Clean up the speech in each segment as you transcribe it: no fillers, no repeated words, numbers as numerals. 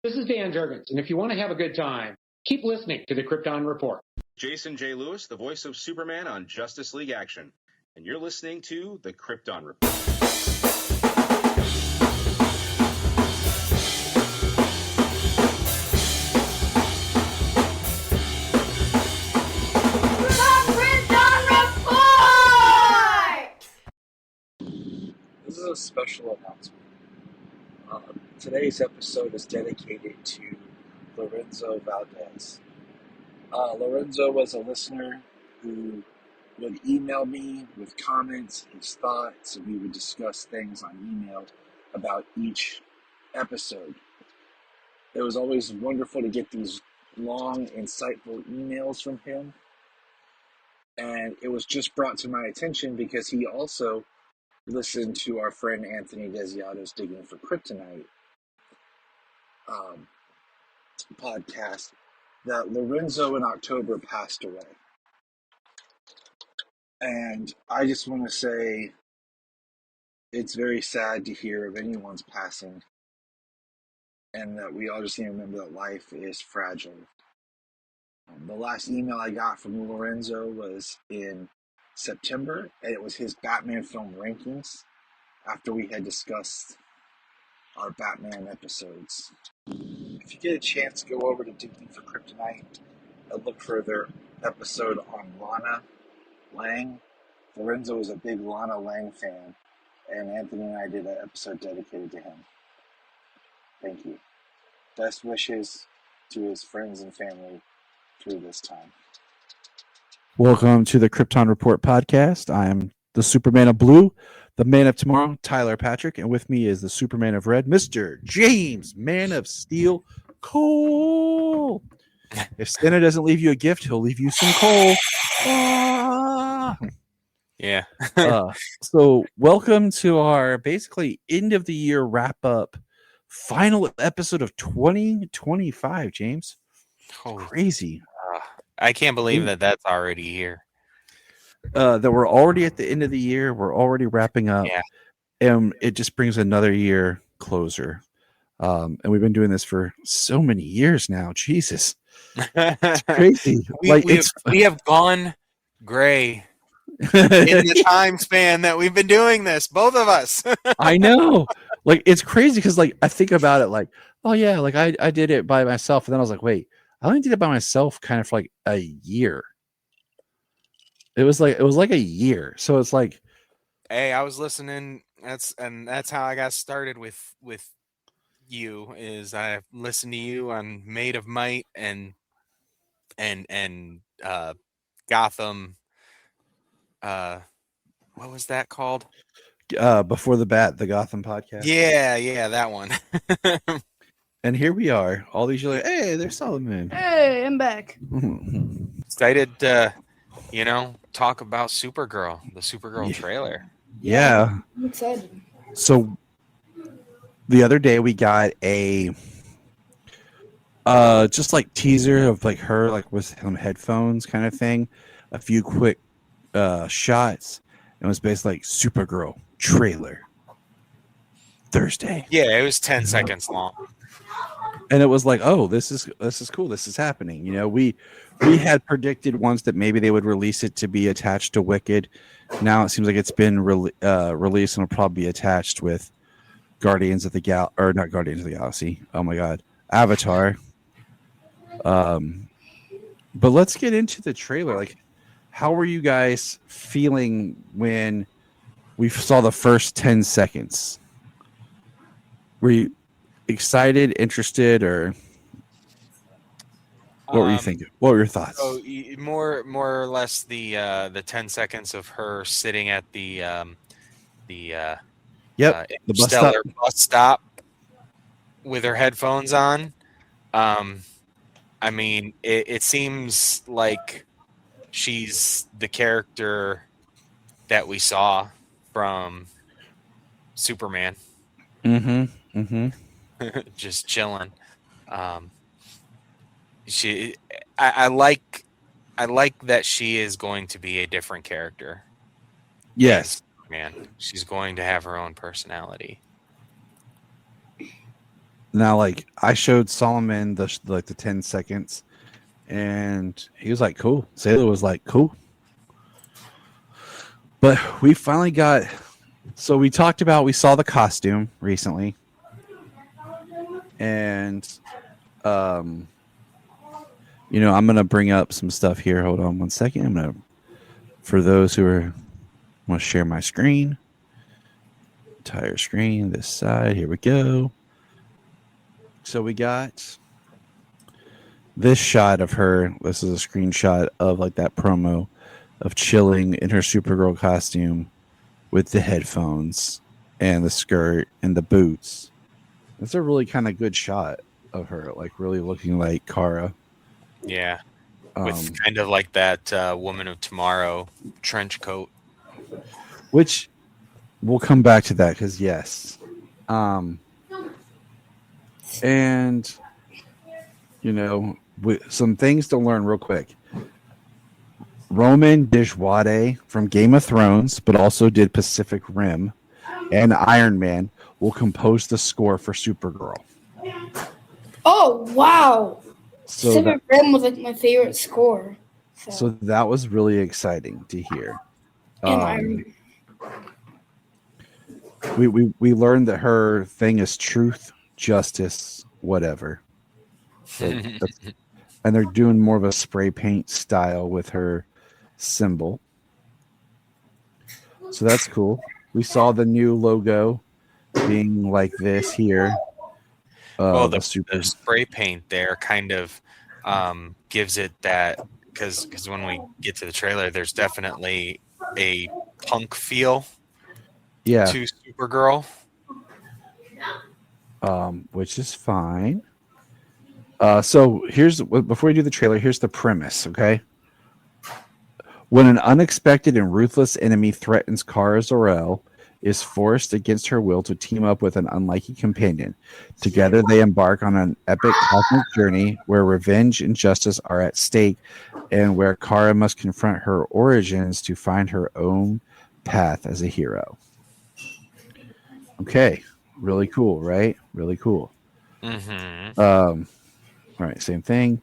This is Dan Jurgens, and if you want to have a good time, keep listening to the Krypton Report. Jason J. Lewis, the voice of Superman on Justice League Action, and you're listening to the Krypton Report. This is a special announcement. Today's episode is dedicated to Lorenzo Valdez. Lorenzo was a listener who would email me with comments, his thoughts, and we would discuss things on email about each episode. It was always wonderful to get these long, insightful emails from him. And it was just brought to my attention because he also listened to our friend Anthony Desiato's Digging for Kryptonite podcast that Lorenzo in October passed away. And I just want to say it's very sad to hear of anyone's passing, and that we all just need to remember that life is fragile. The last email I got from Lorenzo was in September, and it was his Batman film rankings after we had discussed our Batman episodes. If you get a chance, go over to Digging for Kryptonite and look for their episode on Lana Lang. Lorenzo is a big Lana Lang fan, and Anthony and I did an episode dedicated to him. Thank you. Best wishes to his friends and family through this time. Welcome to the Krypton Report podcast. I am the Superman of Blue, the Man of Tomorrow, Tyler Patrick, and with me is the Superman of Red, Mr. James, Man of Steel, Cole. If Santa doesn't leave you a gift, he'll leave you some coal. Yeah. So welcome to our basically end of the year wrap up, final episode of 2025, James. Crazy. I can't believe that that's already here. That we're already at the end of the year. We're already wrapping up. Yeah. And it just brings another year closer. And we've been doing this for so many years now. Jesus. It's crazy. We have gone gray in the time span that we've been doing this, both of us. I know. Like, it's crazy because, like, I think about it like, oh, yeah, like I did it by myself. And then I was like, wait, I only did it by myself kind of for like a year. It was like a year. So it's like, hey, I was listening. That's how I got started with you. Is I listened to you on Maid of Might and Gotham. What was that called? Before the Bat, the Gotham podcast. Yeah, that one. And here we are. All these years, like, hey, there's Solomon. Hey, I'm back. Excited to, talk about Supergirl, the Supergirl trailer. Yeah. I'm excited. So the other day we got a just like teaser of like her like with some headphones kind of thing, a few quick shots. It was basically like Supergirl trailer Thursday. Yeah, it was 10 seconds long. And it was like, oh, this is cool. This is happening. We had predicted once that maybe they would release it to be attached to Wicked. Now it seems like it's been released and will probably be attached with Guardians of the not Guardians of the Galaxy. Oh my God, Avatar. But let's get into the trailer. Like, how were you guys feeling when we saw the first 10 seconds? Were you excited, interested, or what were you thinking? What were your thoughts? So more or less the 10 seconds of her sitting at the the bus stop with her headphones on. I mean, it seems like she's the character that we saw from Superman. Just chilling. I like that she is going to be a different character. Yes, man, she's going to have her own personality. Now, like I showed Solomon the 10 seconds, and he was like, "Cool." Sailor was like, "Cool." But we finally got. So we talked about we saw the costume recently, and um, I'm gonna bring up some stuff here. Hold on one second. I'm gonna for those who are want to share my screen, entire screen this side. Here we go. So we got this shot of her. This is a screenshot of like that promo of chilling in her Supergirl costume with the headphones and the skirt and the boots. That's a really kind of good shot of her, like really looking like Kara. Yeah, with kind of like that Woman of Tomorrow trench coat. Which we'll come back to that because yes. And some things to learn real quick. Roman Dishwade from Game of Thrones, but also did Pacific Rim and Iron Man, will compose the score for Supergirl. Oh wow! So Pacific Rim was like my favorite score. So that was really exciting to hear. We learned that her thing is truth, justice, whatever. And they're doing more of a spray paint style with her symbol. So that's cool. We saw the new logo being like this here. Well, the spray paint there kind of gives it that because when we get to the trailer, there's definitely a punk feel to Supergirl. Which is fine. So before we do the trailer, here's the premise, okay? When an unexpected and ruthless enemy threatens Kara Zor-El, is forced against her will to team up with an unlikely companion. Together, they embark on an epic cosmic journey where revenge and justice are at stake, and where Kara must confront her origins to find her own path as a hero. Okay, really cool, right? Really cool. Mm-hmm. All right, same thing.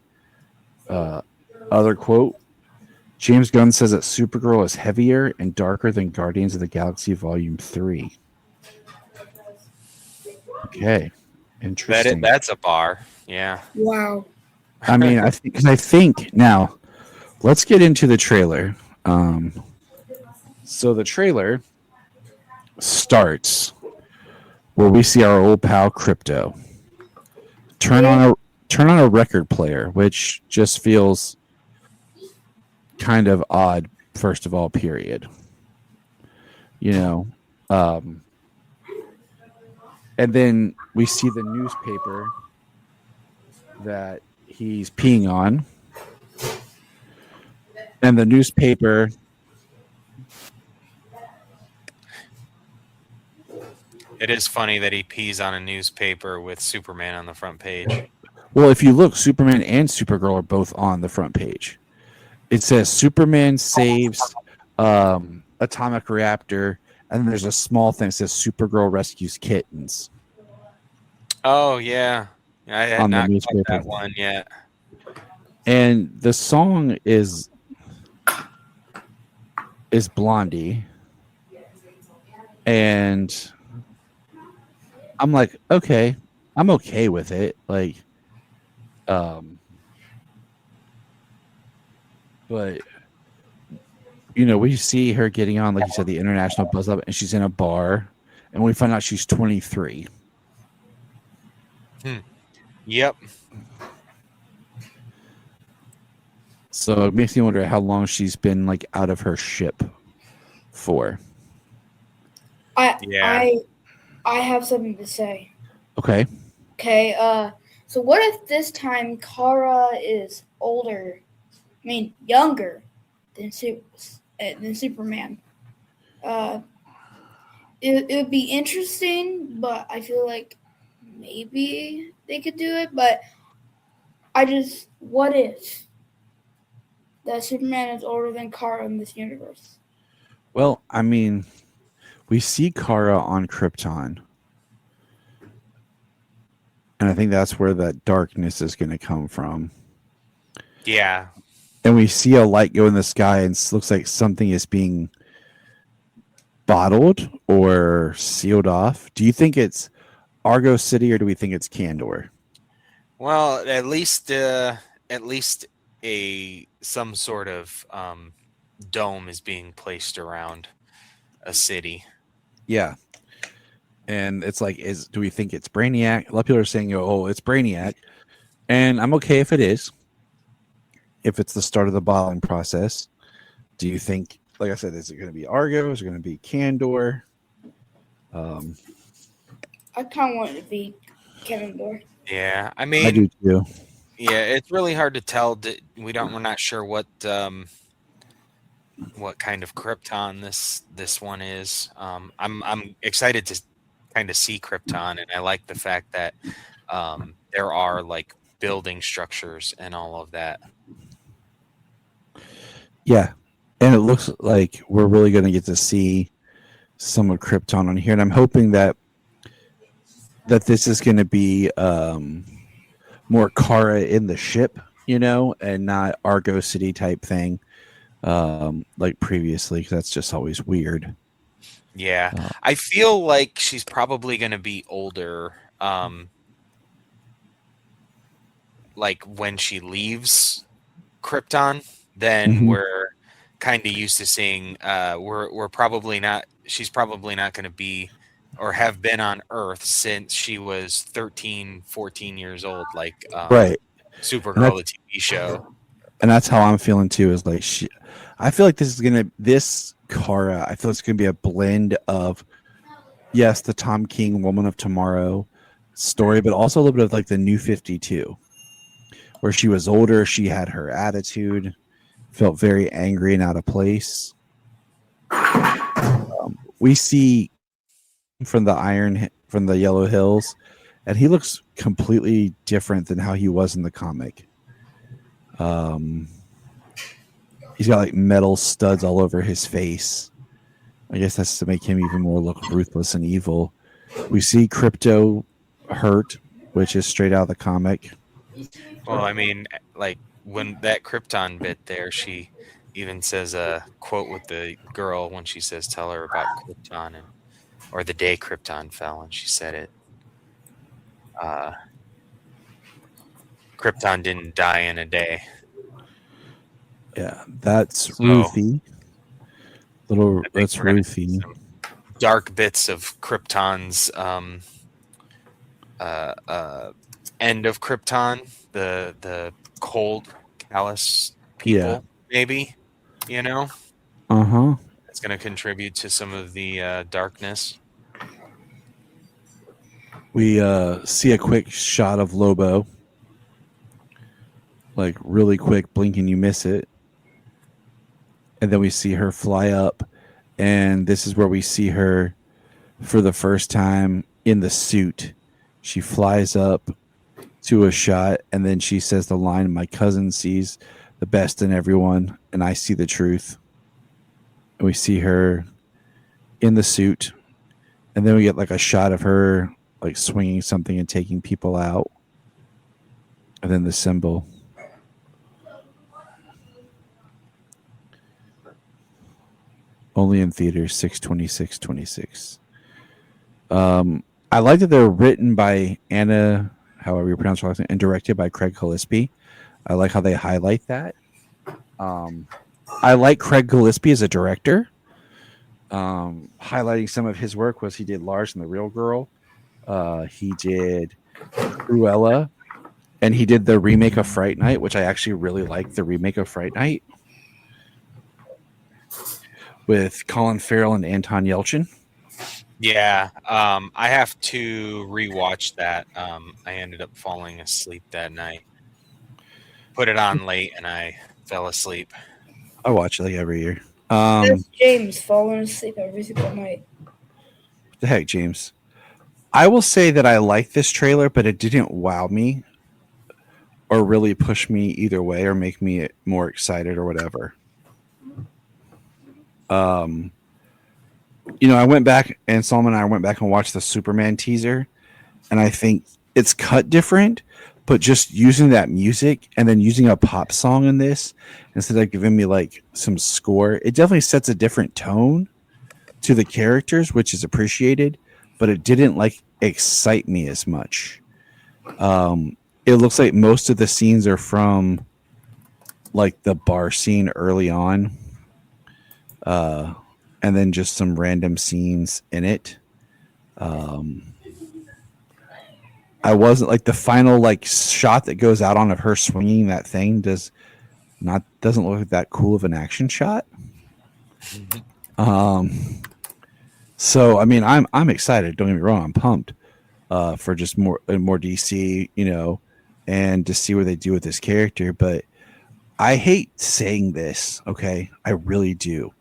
Other quote. James Gunn says that Supergirl is heavier and darker than Guardians of the Galaxy Volume 3. Okay. Interesting. That's a bar. Yeah. Wow. I mean, I think now, let's get into the trailer. So the trailer starts where we see our old pal Crypto turn on a record player, which just feels kind of odd, first of all, period. And then we see the newspaper that he's peeing on, and the newspaper it is funny that he pees on a newspaper with Superman on the front page. Well, if you look, Superman and Supergirl are both on the front page. It says Superman saves atomic reactor, and then there's a small thing that says Supergirl rescues kittens. Oh yeah, I had not caught that one yet. And the song is Blondie, and I'm like, okay, I'm okay with it. Like, but we see her getting on, like you said, the International Buzz Up, and she's in a bar, and we find out she's 23. Yep. So it makes me wonder how long she's been like out of her ship for. I have something to say. Okay. So what if this time Kara is older? I mean, younger than Superman. It would be interesting, but I feel like maybe they could do it. But what if that Superman is older than Kara in this universe? Well, I mean, we see Kara on Krypton. And I think that's where that darkness is going to come from. Yeah. And we see a light go in the sky, and it looks like something is being bottled or sealed off. Do you think it's Argo City, or do we think it's Kandor? Well, at least some sort of dome is being placed around a city. Yeah. And it's like, do we think it's Brainiac? A lot of people are saying, oh, it's Brainiac. And I'm okay if it is. If it's the start of the bottling process. Do you think, like I said, is it going to be Argo? Is it going to be Kandor? I kind of want it to be Kandor. Yeah, I mean, I do too. Yeah, it's really hard to tell. We're not sure what kind of Krypton this one is. I'm excited to kind of see Krypton, and I like the fact that there are like building structures and all of that. Yeah, and it looks like we're really going to get to see some of Krypton on here, and I'm hoping that this is going to be more Kara in the ship, and not Argo City type thing, like previously, because that's just always weird. Yeah, I feel like she's probably going to be older, like when she leaves Krypton. Then we're kind of used to seeing. We're probably not. She's probably not going to be or have been on Earth since she was 13, 14 years old, like right. Supergirl, the TV show. And that's how I'm feeling too. Is like I feel like this Kara. I feel it's gonna be a blend of, yes, the Tom King Woman of Tomorrow story, but also a little bit of like the New 52, where she was older, she had her attitude, felt very angry and out of place. We see from the Yellow Hills, and he looks completely different than how he was in the comic. He's got like metal studs all over his face. I guess that's to make him even more look ruthless and evil. We see Crypto hurt, which is straight out of the comic. Well, I mean, like when that Krypton bit there, she even says a quote with the girl when she says, "Tell her about Krypton," or the day Krypton fell, and she said it. Krypton didn't die in a day. Yeah, that's Ruthie. That's Ruthie. Dark bits of Krypton's end of Krypton, the cold, callous people, maybe, It's going to contribute to some of the darkness. We see a quick shot of Lobo, like really quick, blink and you miss it. And then we see her fly up, and this is where we see her for the first time in the suit. She flies up to a shot, and then she says the line, "My cousin sees the best in everyone, and I see the truth." And we see her in the suit, and then we get like a shot of her like swinging something and taking people out, and then the symbol. Only in theaters, 6/26/26. I like that they're written by Anna, however you pronounce her last name, and directed by Craig Gillespie. I like how they highlight that. I like Craig Gillespie as a director. Highlighting some of his work was he did Lars and the Real Girl. He did Cruella, and he did the remake of Fright Night, which I actually really like the remake of Fright Night with Colin Farrell and Anton Yelchin. Yeah, I have to rewatch that. I ended up falling asleep that night. Put it on late, and I fell asleep. I watch it like every year. That's James falling asleep every single night. What the heck, James? I will say that I like this trailer, but it didn't wow me or really push me either way or make me more excited or whatever. I went back, and Solomon and I went back and watched the Superman teaser, and I think it's cut different, but just using that music and then using a pop song in this instead of giving me like some score, it definitely sets a different tone to the characters, which is appreciated, but it didn't like excite me as much. It looks like most of the scenes are from like the bar scene early on, and then just some random scenes in it. I wasn't like the final like shot that goes out on of her swinging that thing doesn't look like that cool of an action shot. So I mean, I'm excited. Don't get me wrong, I'm pumped for just more DC, and to see what they do with this character. But I hate saying this, okay, I really do,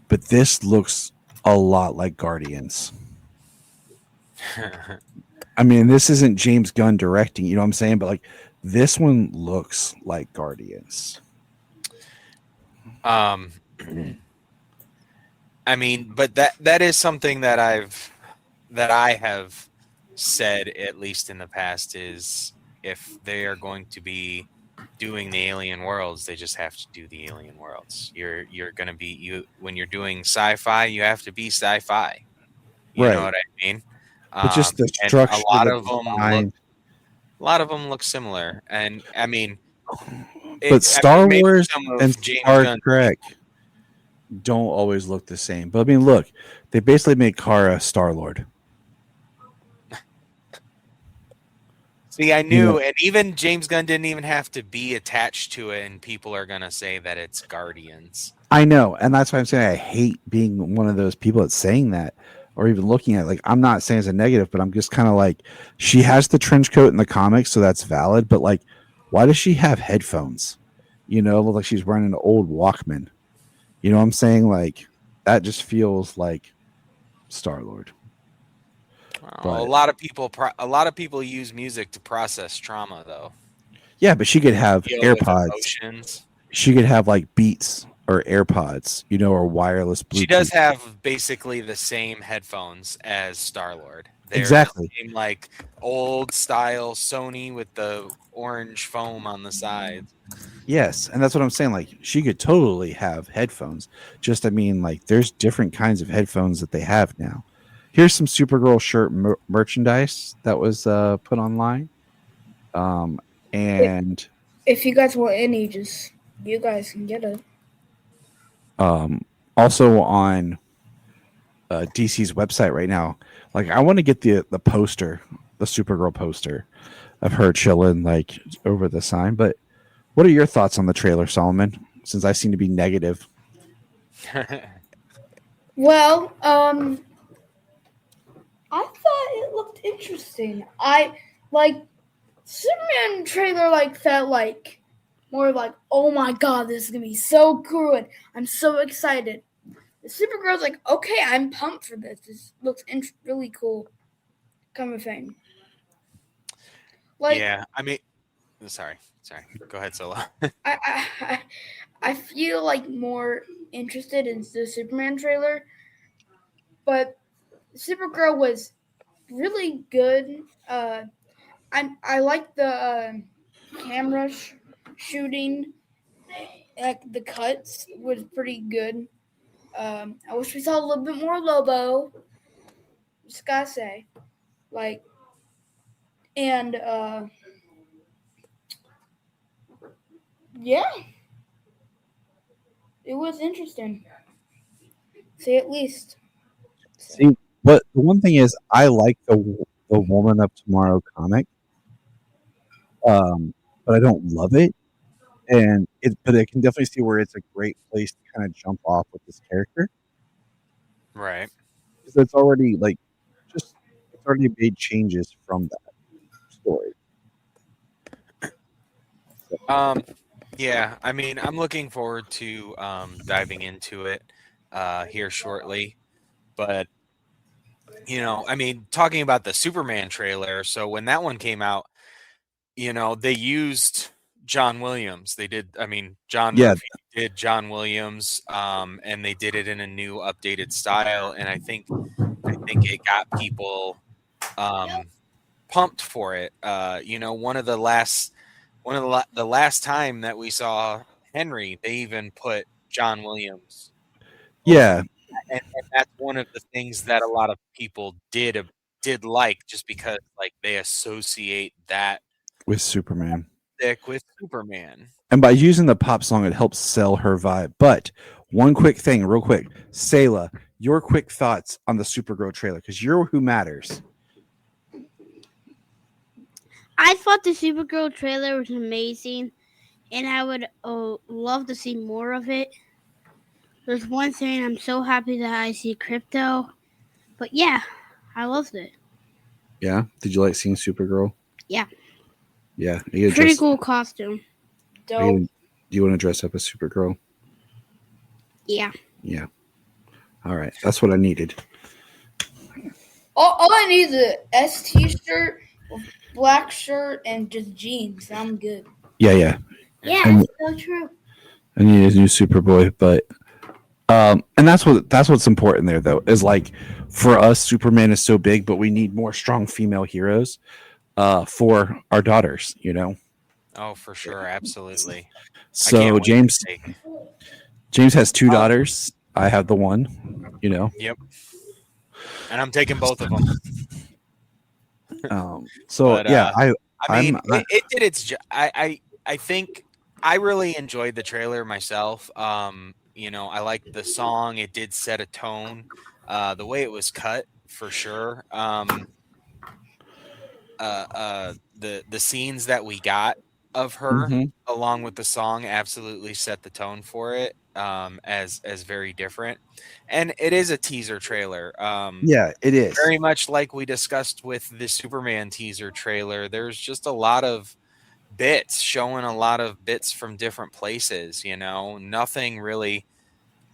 but this looks a lot like Guardians. I mean, this isn't James Gunn directing, you know what I'm saying? But like, this one looks like Guardians. I mean, but that is something that I have said, at least in the past, is if they are going to be doing the alien worlds, they just have to do the alien worlds. You're going to be when you're doing sci-fi, you have to be sci-fi. You know what I mean? But just the and structure, a lot of them look similar. And I mean, but Star Wars and James Star Gunn Trek don't always look the same. But I mean, look, they basically made Kara Star-Lord. See, I knew, and even James Gunn didn't even have to be attached to it, and people are gonna say that it's Guardians. I know, and that's why I'm saying I hate being one of those people that's saying that, or even looking at it. Like, I'm not saying it's a negative, but I'm just kind of like, she has the trench coat in the comics, so that's valid. But like, why does she have headphones? Look like she's wearing an old Walkman. You know what I'm saying? Like, that just feels like Star-Lord. A lot of people use music to process trauma, though. Yeah, but she could have AirPods. She could have like Beats or AirPods, or wireless Bluetooth. She does have basically the same headphones as Star-Lord. They're exactly the same, like old style Sony with the orange foam on the sides. Yes, and that's what I'm saying. Like, she could totally have headphones. Just, I mean, like, there's different kinds of headphones that they have now. Here's some Supergirl shirt merchandise that was put online. And if you guys want any, you guys can get it. Also on DC's website right now, like, I want to get the poster, the Supergirl poster of her chilling like over the sign. But what are your thoughts on the trailer, Solomon? Since I seem to be negative. Well, I thought it looked interesting. I like Superman trailer. Like, felt like more like, oh my god, this is gonna be so good. I'm so excited. The Supergirl's like, okay, I'm pumped for this. This looks really cool. Kind of thing. Like, yeah, I mean, sorry. Go ahead, Solo. I feel like more interested in the Superman trailer, but Supergirl was really good. I like the camera shooting. Like, the cuts was pretty good. I wish we saw a little bit more Lobo. Just gotta say, like, and yeah, it was interesting. Say at least. See, but the one thing is, I like the Woman of Tomorrow comic, but I don't love it. But I can definitely see where it's a great place to kind of jump off with this character, right? Because it's already it's already made changes from that story. Yeah, I mean, I'm looking forward to diving into it here shortly, but I mean, talking about the Superman trailer, so when that one came out, they used John Williams. They did. I mean, John Murphy did John Williams, and they did it in a new, updated style. And I think it got people pumped for it. One of the last time that we saw Henry, they even put John Williams. Yeah, and that's one of the things that a lot of people did like, just because like they associate that with Superman. stick with Superman. And by using the pop song, it helps sell her vibe. But one quick thing, real quick, Sayla, your quick thoughts on the Supergirl trailer, because you're who matters. I thought the Supergirl trailer was amazing, and I would love to see more of it. There's one thing, I'm so happy that I see Crypto, but yeah, I loved it. Yeah, did you like seeing Supergirl? Yeah. Yeah, pretty cool costume. Dope. Do you want to dress up as Supergirl? Yeah. Yeah. All right, that's what I needed. All I need is a S T-shirt, black shirt, and just jeans. I'm good. Yeah. Yeah, that's so true. I need a new Superboy, but and that's what's important there though, is like for us, Superman is so big, but we need more strong female heroes for our daughters, Oh, for sure, absolutely. So James has 2 daughters. I have the one, Yep. And I'm taking both of them. It did its job. I think I really enjoyed the trailer myself. I liked the song. It did set a tone. The way it was cut, for sure. The scenes that we got of her, along with the song, absolutely set the tone for it. As very different, and it is a teaser trailer. Yeah, it is very much like we discussed with the Superman teaser trailer. There's just a lot of bits showing a lot of bits from different places. Nothing really.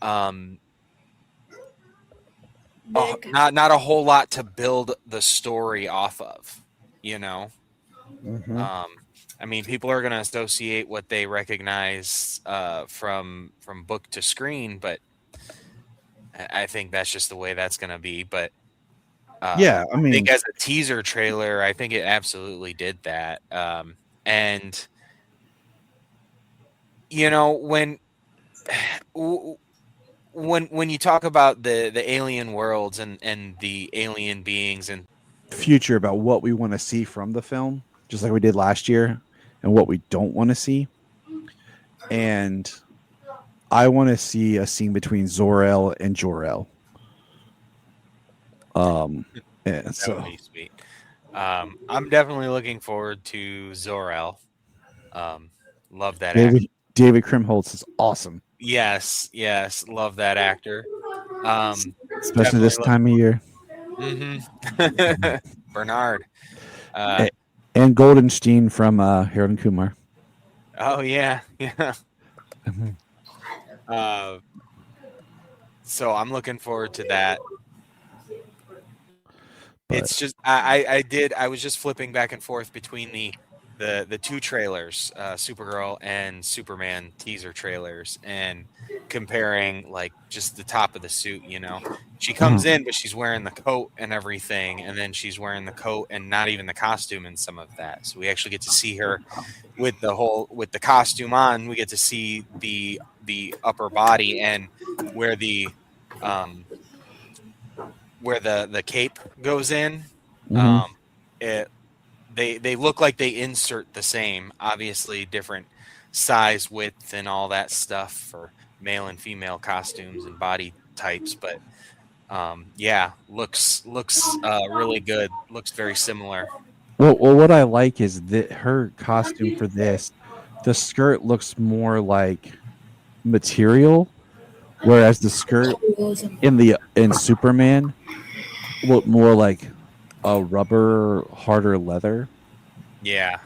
Not a whole lot to build the story off of. I mean, people are going to associate what they recognize from book to screen, but I think that's just the way that's going to be. But I think as a teaser trailer, I think it absolutely did that. And when you talk about the alien worlds and the alien beings and future about what we want to see from the film, just like we did last year, and what we don't want to see. And I want to see a scene between Zor-El and Jor-El. That would be sweet. I'm definitely looking forward to Zor-El. Love that actor. David Krumholtz is awesome. Yes, love that actor. Especially this time of year. Bernard. And Goldenstein from Harold and Kumar. Oh yeah. So I'm looking forward to that. But it's just I was just flipping back and forth between the 2 trailers, Supergirl and Superman teaser trailers, and comparing like just the top of the suit. She comes in, but she's wearing the coat and everything, and then she's wearing the coat and not even the costume in some of that. So we actually get to see her with the costume on. We get to see the upper body and where the cape goes in. They look like they insert the same, obviously different size, width, and all that stuff for male and female costumes and body types. But looks really good. Looks very similar. Well, what I like is that her costume for this, the skirt looks more like material, whereas the skirt in Superman looked more like a rubber, harder leather. Yeah.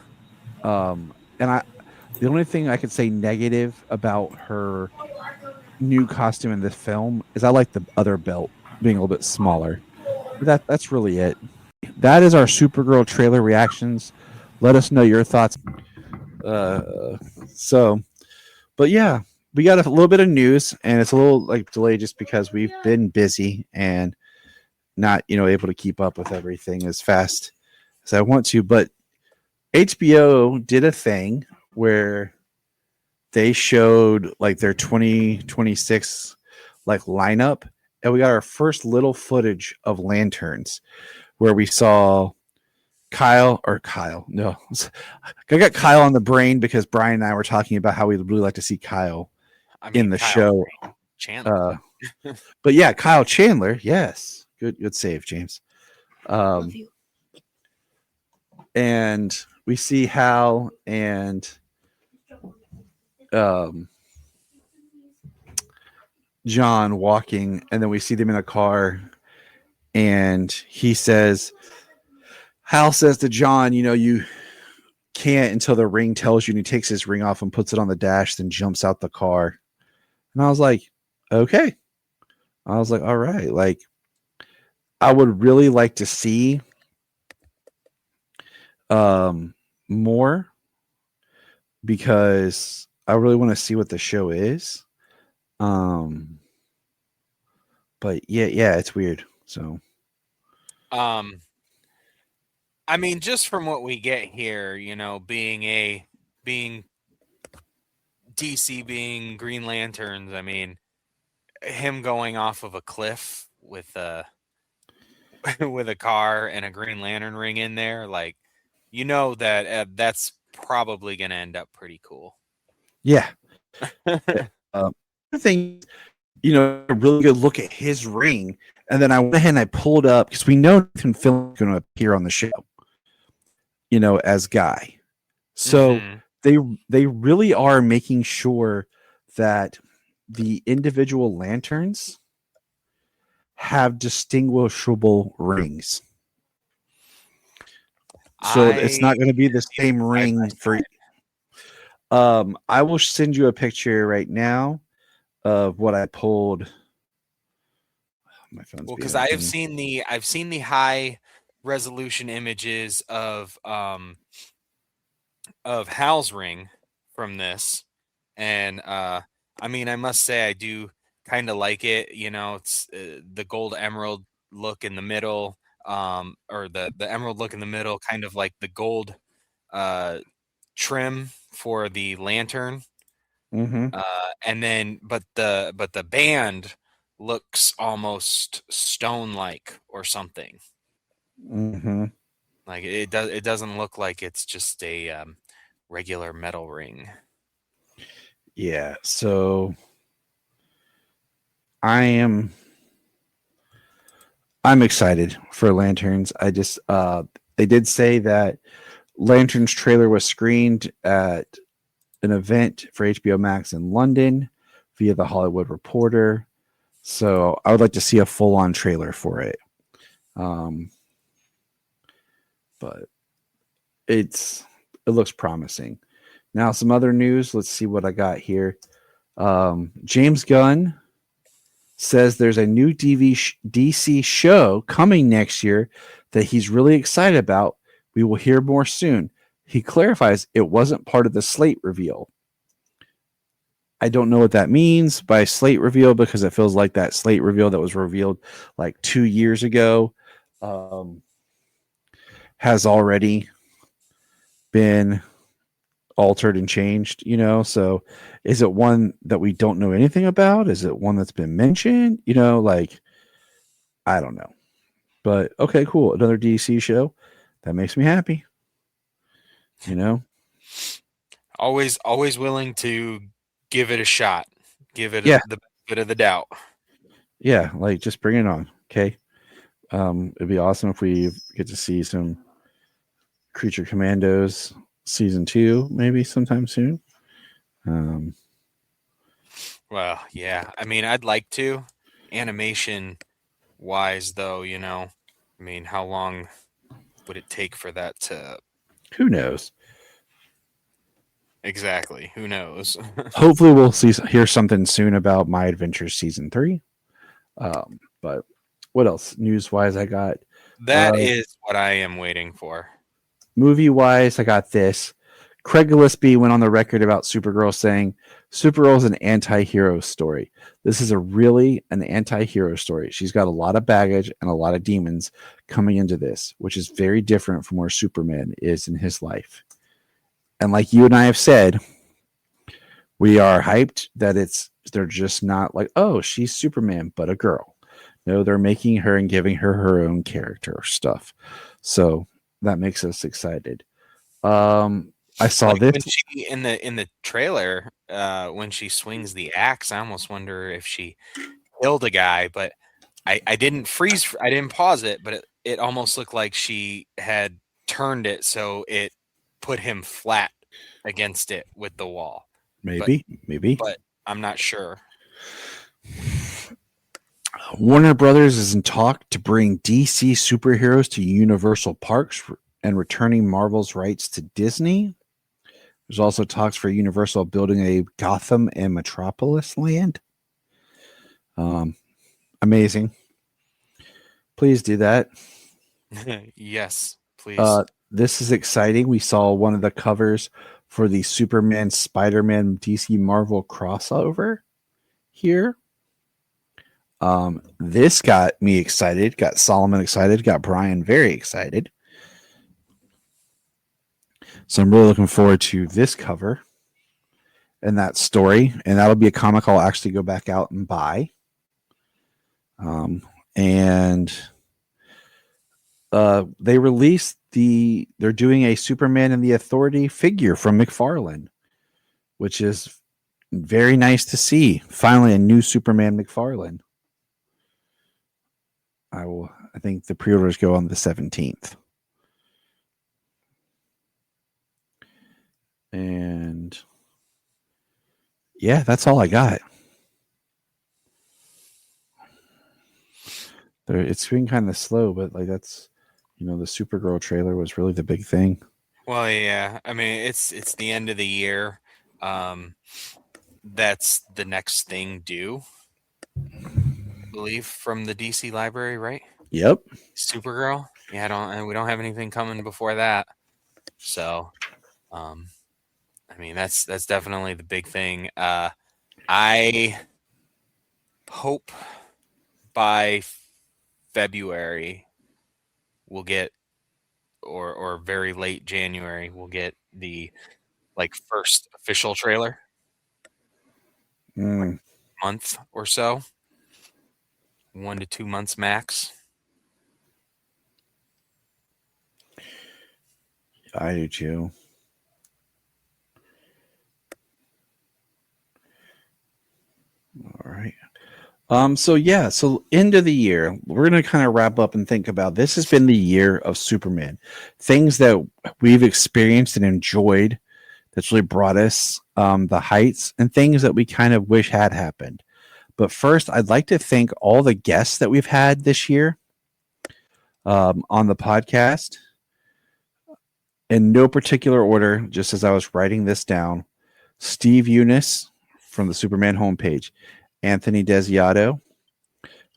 And the only thing I could say negative about her new costume in this film is I like the other belt being a little bit smaller. But that's really it. That is our Supergirl trailer reactions. Let us know your thoughts. But yeah, we got a little bit of news, and it's a little delayed just because we've been busy and not able to keep up with everything as fast as I want to, but HBO did a thing where they showed like their 2026 like lineup, and we got our first little footage of lanterns where we saw Kyle. No, I got Kyle on the brain because Brian and I were talking about how we'd really like to see Kyle in the show. Chandler. But yeah, Kyle Chandler. Yes. Good save, James. Love you. And we see Hal and John walking, and then we see them in a car, and Hal says to John, you can't until the ring tells you, and he takes his ring off and puts it on the dash, then jumps out the car. And I was like, okay. I was like, all right. Like, I would really like to see more, because I really want to see what the show is. But yeah, it's weird. So, I mean, just from what we get here, being DC, being Green Lanterns, I mean, him going off of a cliff with a with a car and a Green Lantern ring in there, like, that that's probably going to end up pretty cool. Yeah. The thing, a really good look at his ring, and then I went ahead and I pulled up, because we know Nathan Fillion's going to appear on the show, as Guy. So they really are making sure that the individual lanterns have distinguishable rings. So it's not going to be the same ring for. I will send you a picture right now of what I pulled. My phone's because I've seen the high resolution images of Hal's ring from this, and I mean, I must say I do kind of like it. It's the gold emerald look in the middle, or the emerald look in the middle, kind of like the gold trim for the lantern. And then, but the band looks almost stone-like or something. Like it doesn't look like it's just a regular metal ring. Yeah, so I'm excited for Lanterns. I just they did say that Lanterns trailer was screened at an event for HBO Max in London via The Hollywood Reporter. So I would like to see a full-on trailer for it. But it looks promising. Now, some other news. Let's see what I got here. James Gunn says there's a new DC show coming next year that he's really excited about. We will hear more soon. He clarifies it wasn't part of the slate reveal. I don't know what that means by slate reveal, because it feels like that slate reveal that was revealed like 2 years ago has already been altered and changed, so is it one that we don't know anything about? Is it one that's been mentioned? Like, I don't know. But okay, cool. Another DC show. That makes me happy. Always willing to give it a shot. Give it the benefit of the doubt. Yeah, like, just bring it on. Okay. It'd be awesome if we get to see some Creature Commandos season 2 maybe sometime soon. Well, yeah. I mean, I'd like to. Animation wise, though, I mean, how long would it take for that to? Who knows? Exactly. Who knows? Hopefully we'll hear something soon about My Adventures season 3. But what else news wise I got? That is what I am waiting for. Movie wise, I got this. Craig Gillespie went on the record about Supergirl saying, Supergirl is an anti-hero story. This is an anti-hero story. She's got a lot of baggage and a lot of demons coming into this, which is very different from where Superman is in his life. And like you and I have said, we are hyped that they're just not like, oh, she's Superman, but a girl. No, they're making her and giving her her own character stuff. So that makes us excited. I saw like this when she in the trailer, when she swings the axe. I almost wonder if she killed a guy, but I didn't freeze. I didn't pause it, but it almost looked like she had turned it so it put him flat against it with the wall. Maybe. But I'm not sure. Warner Brothers is in talk to bring DC superheroes to Universal Parks and returning Marvel's rights to Disney. There's also talks for Universal building a Gotham and Metropolis land. Amazing. Please do that. Yes, please. This is exciting. We saw one of the covers for the Superman, Spider-Man, DC Marvel crossover here. This got me excited, got Solomon excited, got Brian very excited. So I'm really looking forward to this cover and that story. And that'll be a comic I'll actually go back out and buy. They released they're doing a Superman and the Authority figure from McFarlane, which is very nice to see. Finally, a new Superman McFarlane. I think the pre-orders go on the 17th. And yeah, that's all I got. It's been kind of slow, but like that's, the Supergirl trailer was really the big thing. Well, yeah. I mean, it's the end of the year. That's the next thing due, I believe, from the DC library, right? Yep. Supergirl. Yeah, we don't have anything coming before that. So, I mean, that's definitely the big thing. I hope by February we'll get, or very late January, we'll get the first official trailer. Month or so, 1 to 2 months max. I do too. All right. So end of the year, we're going to kind of wrap up and think about this has been the year of Superman. Things that we've experienced and enjoyed that's really brought us the heights, and things that we kind of wish had happened. But first, I'd like to thank all the guests that we've had this year on the podcast. In no particular order, just as I was writing this down: Steve Eunice from the Superman homepage, Anthony Desiato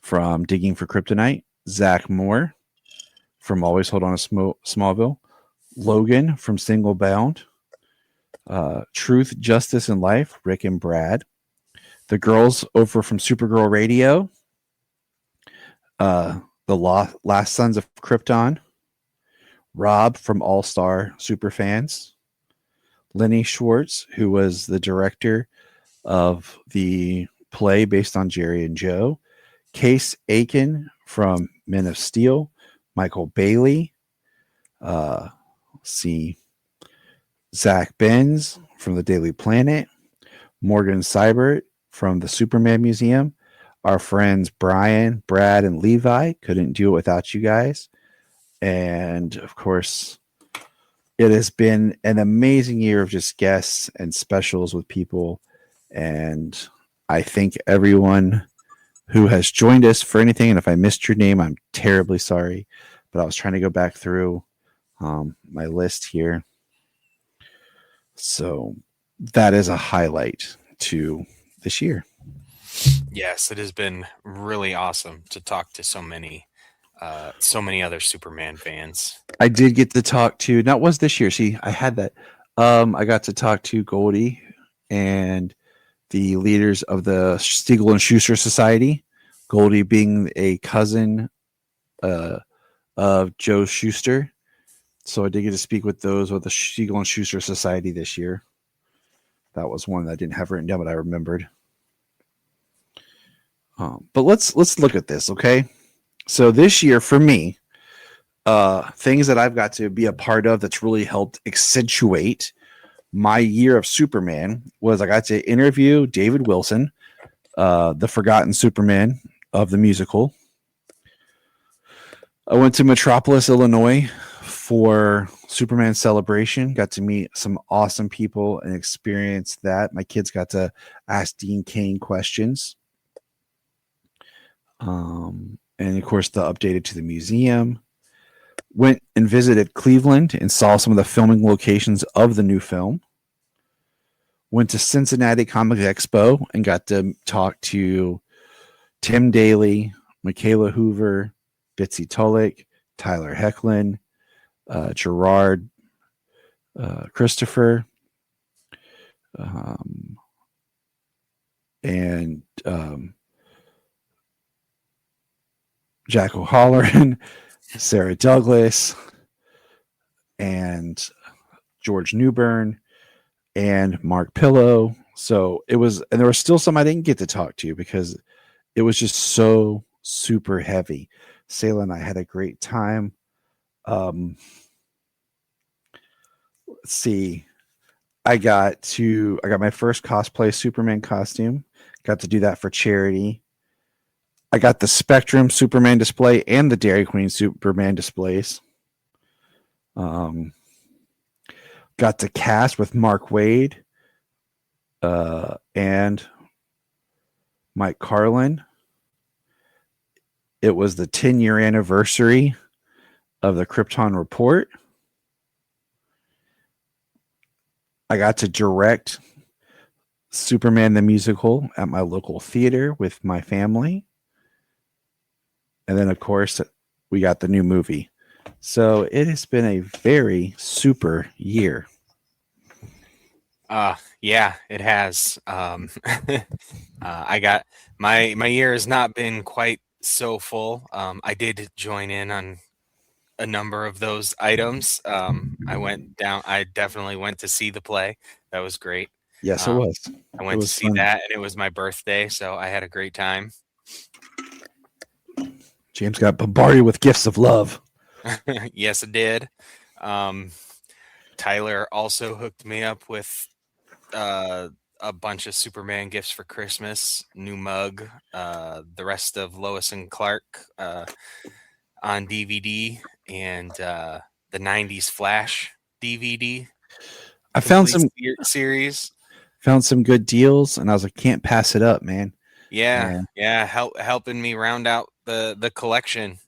from Digging for Kryptonite, Zach Moore from Always Hold On to Smallville, Logan from Single Bound, Truth, Justice, and Life, Rick and Brad, the girls over from Supergirl Radio, the Last Sons of Krypton, Rob from All Star Superfans, Lenny Schwartz, who was the director of the play based on Jerry and Joe, Case Aiken from Men of Steel, Michael Bailey, Zach Benz from the Daily Planet, Morgan Seibert from the Superman Museum, our friends Brian, Brad, and Levi. Couldn't do it without you guys. And of course, it has been an amazing year of just guests and specials with people. And I thank everyone who has joined us for anything. And if I missed your name, I'm terribly sorry. But I was trying to go back through my list here. So that is a highlight to this year. Yes, it has been really awesome to talk to so many other Superman fans. I did get to talk to, that was this year. See, I had that. I got to talk to Goldie and the leaders of the Stiegel and Schuster Society. Goldie being a cousin of Joe Schuster. So I did get to speak with those with the Stiegel and Schuster Society this year. That was one that I didn't have written down, but I remembered. But let's look at this, okay? So this year for me, things that I've got to be a part of that's really helped accentuate my year of Superman was I got to interview David Wilson, the forgotten Superman of the musical. I went to Metropolis, Illinois for Superman Celebration. Got to meet some awesome people and experience that. My kids got to ask Dean Cain questions. And of course, the updated to the museum. Went and visited Cleveland and saw some of the filming locations of the new film. Went to Cincinnati Comic Expo and got to talk to Tim Daly, Michaela Hoover, Bitsy Tulloch, Tyler Hecklin, Gerard Christopher, and Jack O'Halloran, Sarah Douglas, and George Newbern, and Mark Pillow. So it was, and there was still some I didn't get to talk to because it was just so super heavy. Sayla and I had a great time. Let's see. I got my first cosplay Superman costume. Got to do that for charity. I got the Spectrum Superman display and the Dairy Queen Superman displays. Got to cast with Mark Waid and Mike Carlin. It was the 10-year anniversary of the Krypton Report. I got to direct Superman the musical at my local theater with my family. And then, of course, we got the new movie. So it has been a very super year. Yeah, it has. I got my year has not been quite so full. I did join in on a number of those items. I definitely went to see the play. That was great. Yes, it was. I went to see that, and it was my birthday, so I had a great time. James got bombarded with gifts of love. Yes, it did. Tyler also hooked me up with a bunch of Superman gifts for Christmas, new mug, the rest of Lois and Clark on DVD, and the 90s Flash DVD. I found some series. Found some good deals, and I was like, can't pass it up, man. Yeah. Helping me round out the collection.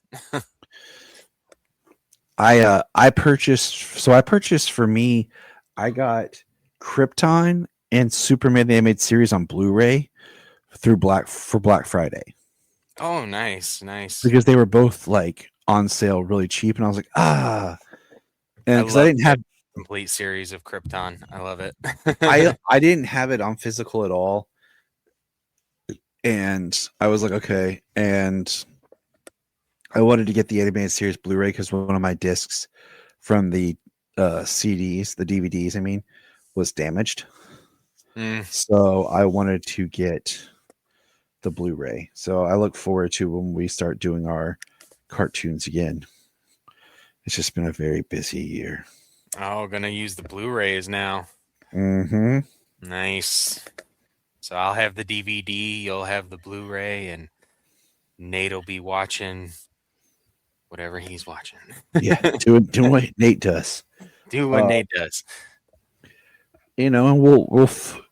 I purchased for me. I got Krypton and Superman the Animated Series on Blu-ray for Black Friday. Oh, nice. Because they were both like on sale really cheap, and I was like, and because I didn't have complete series of Krypton. I love it. I didn't have it on physical at all. And I was like, okay. And I wanted to get the animated series Blu-ray because one of my discs from the CDs, the DVDs, I mean, was damaged. So I wanted to get the Blu-ray. So I look forward to when we start doing our cartoons again. It's just been a very busy year. Oh, gonna use the Blu-rays now. Mm-hmm. Nice. So I'll have the DVD, you'll have the Blu-ray, and Nate'll be watching whatever he's watching. Yeah, doing what Nate does. Do what Nate does. And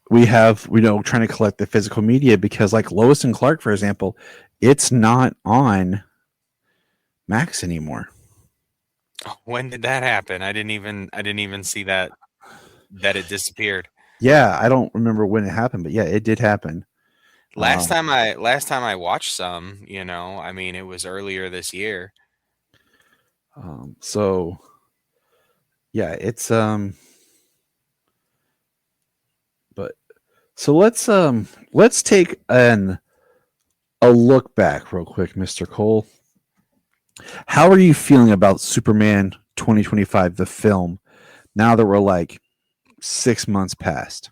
we have trying to collect the physical media because like Lois and Clark, for example, it's not on Max anymore. When did that happen? I didn't even see that it disappeared. Yeah, I don't remember when it happened, but yeah, it did happen. Last time I watched some, I mean, it was earlier this year. So yeah, it's So let's take a look back real quick, Mr. Cole. How are you feeling about Superman 2025, the film, now that we're like 6 months past?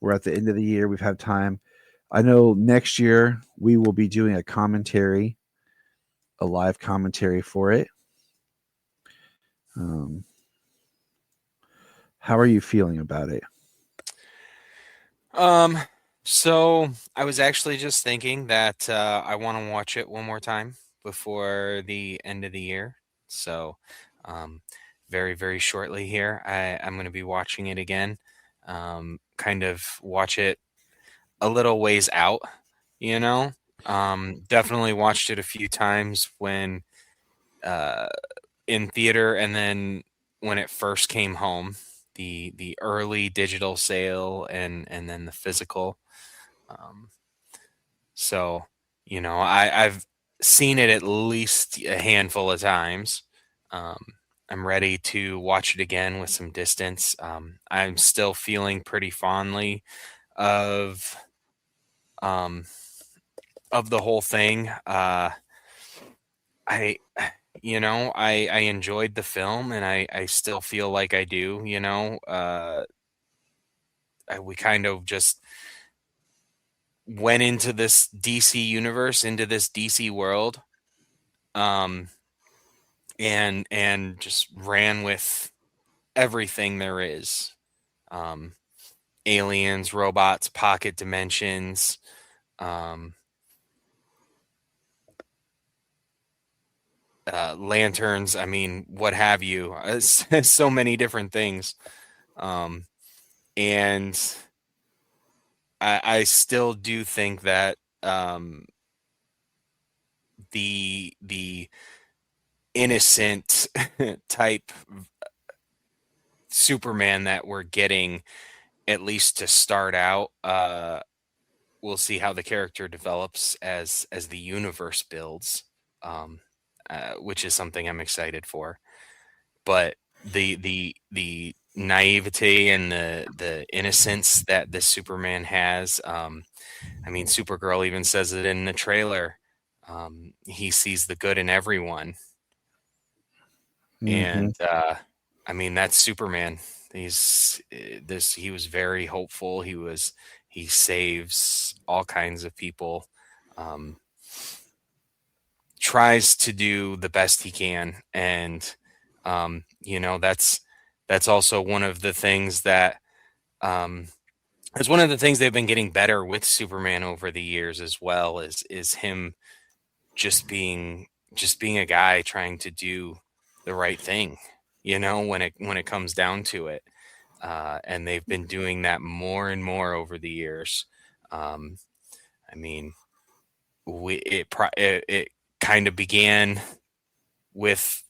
We're at the end of the year. We've had time. I know next year we will be doing a live commentary for it. How are you feeling about it? So I was actually just thinking that I want to watch it one more time before the end of the year. So, very, very shortly here, I'm going to be watching it again. Kind of watch it a little ways out, you know. Definitely watched it a few times when in theater, and then when it first came home, the early digital sale, and then the physical. So, I've seen it at least a handful of times. Um, I'm ready to watch it again with some distance. I'm still feeling pretty fondly of um, of the whole thing. I I enjoyed the film, and I still feel like I do. We kind of just went into this DC universe, into this DC world, um, and just ran with everything there is. Um, Aliens, robots, pocket dimensions, um, lanterns. I mean, what have you? So many different things. And I still do think that the innocent type Superman that we're getting, at least to start out, we'll see how the character develops as the universe builds, which is something I'm excited for. But the naivety and the innocence that this Superman has, I mean, Supergirl even says it in the trailer. He sees the good in everyone, and I mean, that's Superman. He was very hopeful. He saves all kinds of people. Tries to do the best he can, and that's also one of the things that it's one of the things they've been getting better with Superman over the years as well, is him just being a guy trying to do the right thing, when it comes down to it. And they've been doing that more and more over the years. I mean, it kind of began with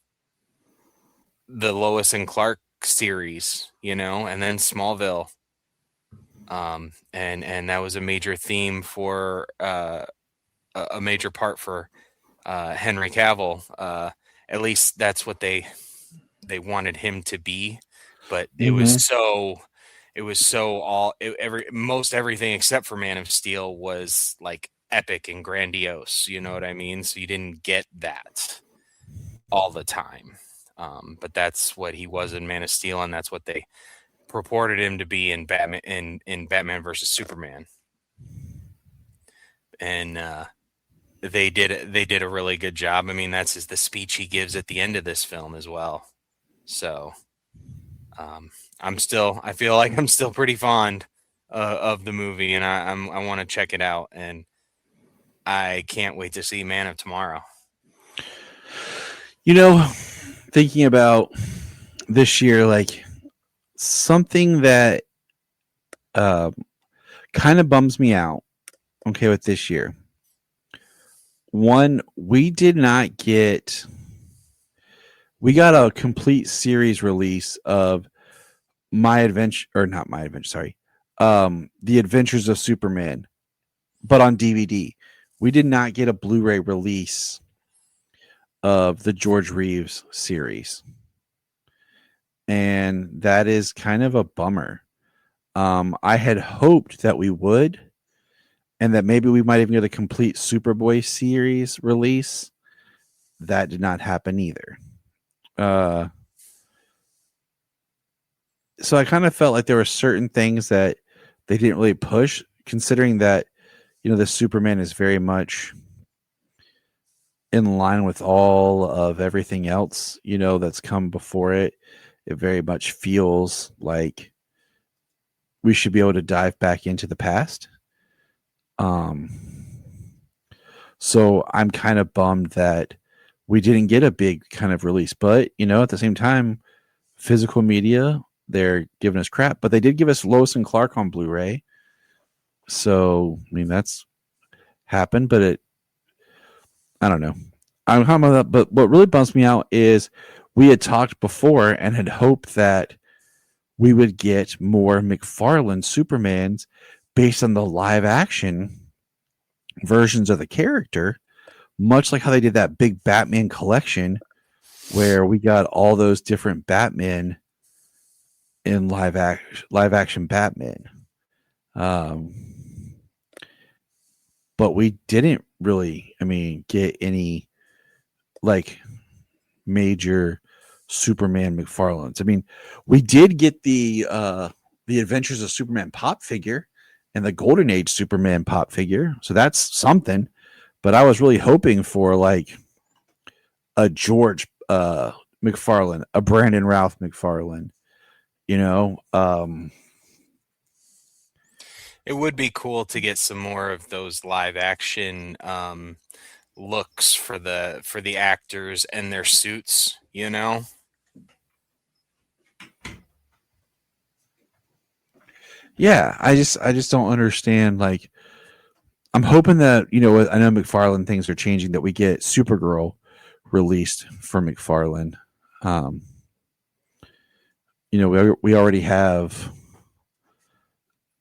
the Lois and Clark series, and then Smallville. And that was a major theme for a major part for Henry Cavill. At least that's what they wanted him to be, but most everything except for Man of Steel was like epic and grandiose. You know what I mean? So you didn't get that all the time. But that's what he was in Man of Steel, and that's what they purported him to be in Batman in Batman versus Superman. And they did a really good job. I mean, that's the speech he gives at the end of this film as well. So I feel like I'm still pretty fond of the movie, and I want to check it out, and I can't wait to see Man of Tomorrow. Thinking about this year, like something that kind of bums me out, okay, with this year. One, we got a complete series release of The Adventures of Superman, but on DVD. We did not get a Blu-ray release of the George Reeves series. And that is kind of a bummer. I had hoped that we would, and that maybe we might even get a complete Superboy series release. That did not happen either. So I kind of felt like there were certain things that they didn't really push, considering that, the Superman is very much in line with all of everything else, that's come before it. It very much feels like we should be able to dive back into the past. So I'm kind of bummed that we didn't get a big kind of release, but at the same time, physical media, they're giving us crap, but they did give us Lois and Clark on Blu-ray. So, that's happened, but I don't know. I'm talking about that, but what really bums me out is we had talked before and had hoped that we would get more McFarlane Supermans based on the live action versions of the character, much like how they did that big Batman collection where we got all those different Batmen in live action Batman. But we didn't really, get any like major Superman McFarlanes. We did get the Adventures of Superman pop figure and the Golden Age Superman pop figure, so that's something. But I was really hoping for like a George McFarlane, a Brandon Routh McFarlane. It would be cool to get some more of those live action looks for the actors and their suits, Yeah, I just don't understand. Like, I'm hoping that, I know McFarlane things are changing, that we get Supergirl released for McFarlane. We already have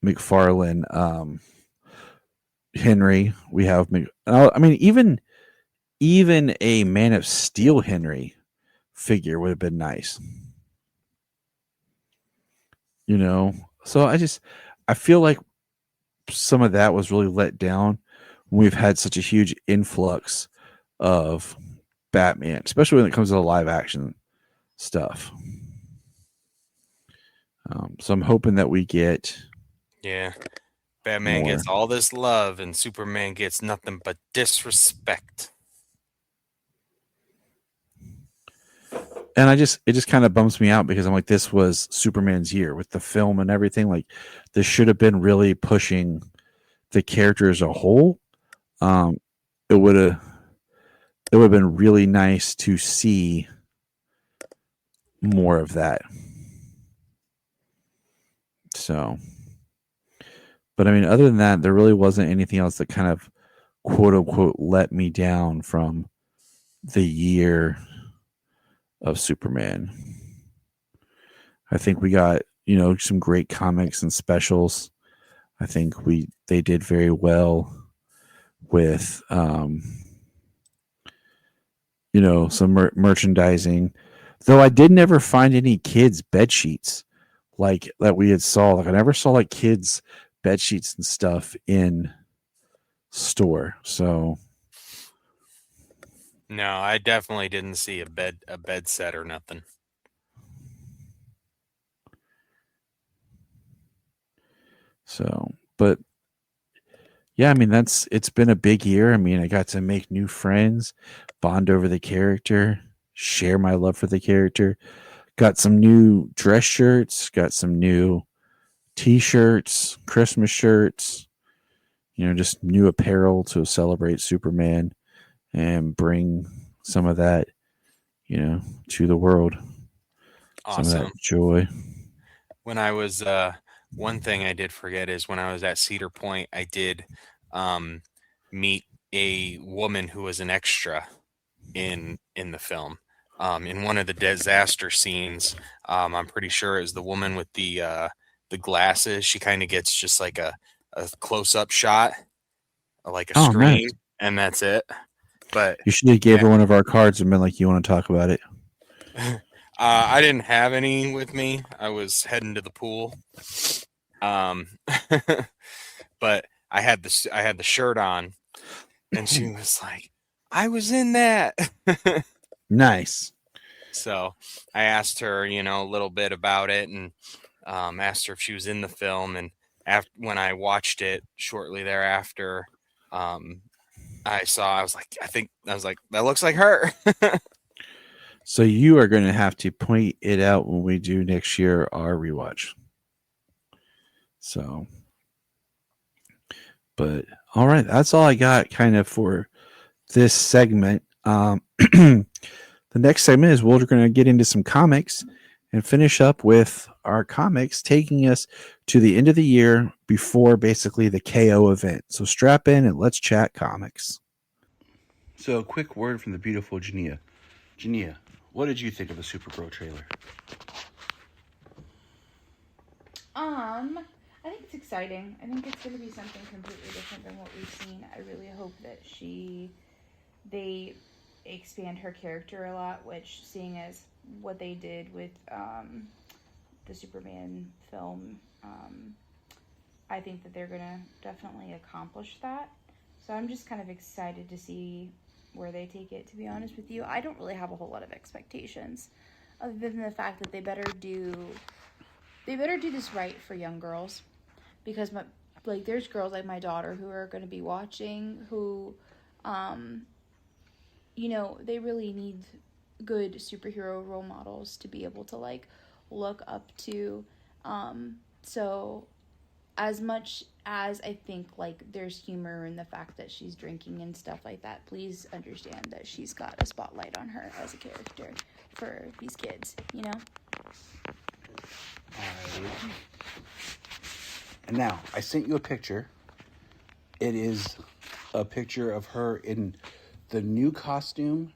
McFarlane, Henry. We have, even a Man of Steel Henry figure would have been nice. So I feel like some of that was really let down when we've had such a huge influx of Batman, especially when it comes to the live action stuff. So I'm hoping that we get Batman more. gets all this love and Superman gets nothing but disrespect. And it just kind of bums me out because I'm like, this was Superman's year with the film and everything. Like, this should have been really pushing the character as a whole. It would have been really nice to see more of that. So, but other than that, there really wasn't anything else that kind of quote unquote let me down from the year of Superman. I think we got, some great comics and specials. I think they did very well with, some merchandising. Though I did never find any kids' bed sheets like that we had saw. Like, I never saw like kids' bed sheets and stuff in store. So no, I definitely didn't see a bed set or nothing. So, but yeah, it's been a big year. I got to make new friends, bond over the character, share my love for the character. Got some new dress shirts, got some new t-shirts, Christmas shirts, just new apparel to celebrate Superman and bring some of that, to the world. Awesome. Some of that joy. When I was one thing I did forget is when I was at Cedar Point, I did meet a woman who was an extra in the film. In one of the disaster scenes, I'm pretty sure it was the woman with the glasses. She kind of gets just like a close-up shot, like a screen, nice. And that's it. But you should have gave her one of our cards and been like, "You want to talk about it?" I didn't have any with me. I was heading to the pool. But I had the shirt on, and she was like, "I was in that." Nice. So I asked her, a little bit about it, and asked her if she was in the film. And when I watched it shortly thereafter, I was like, that looks like her. So you are going to have to point it out when we do next year our rewatch. So, but all right, that's all I got kind of for this segment. The next segment is we're going to get into some comics and finish up with our comics, taking us to the end of the year before basically the KO event. So strap in and let's chat comics. So a quick word from the beautiful Jania. Jania, what did you think of the Supergirl trailer? I think it's exciting. I think it's going to be something completely different than what we've seen. I really hope that they expand her character a lot, which, seeing as what they did with the Superman film, I think that they're going to definitely accomplish that. So I'm just kind of excited to see where they take it, to be honest with you. I don't really have a whole lot of expectations, other than the fact that they better do this right for young girls, because there's girls like my daughter who are going to be watching, who they really need good superhero role models to be able to look up to. So as much as I think there's humor in the fact that she's drinking and stuff like that, please understand that she's got a spotlight on her as a character for these kids, And now, I sent you a picture. It is a picture of her in the new costume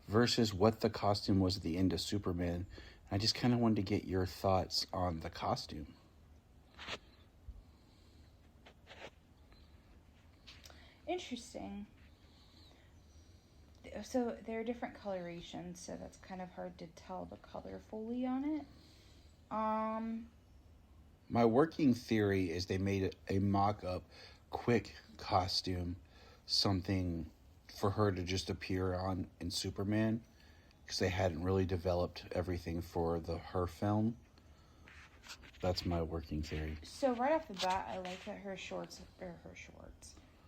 versus what the costume was at the end of Superman. I just kind of wanted to get your thoughts on the costume. Interesting. So there are different colorations, so that's kind of hard to tell the color fully on it. My working theory is they made a mock-up quick costume, something for her to just appear on in Superman, because they hadn't really developed everything for her film. That's my working theory. So right off the bat, I like that her shorts,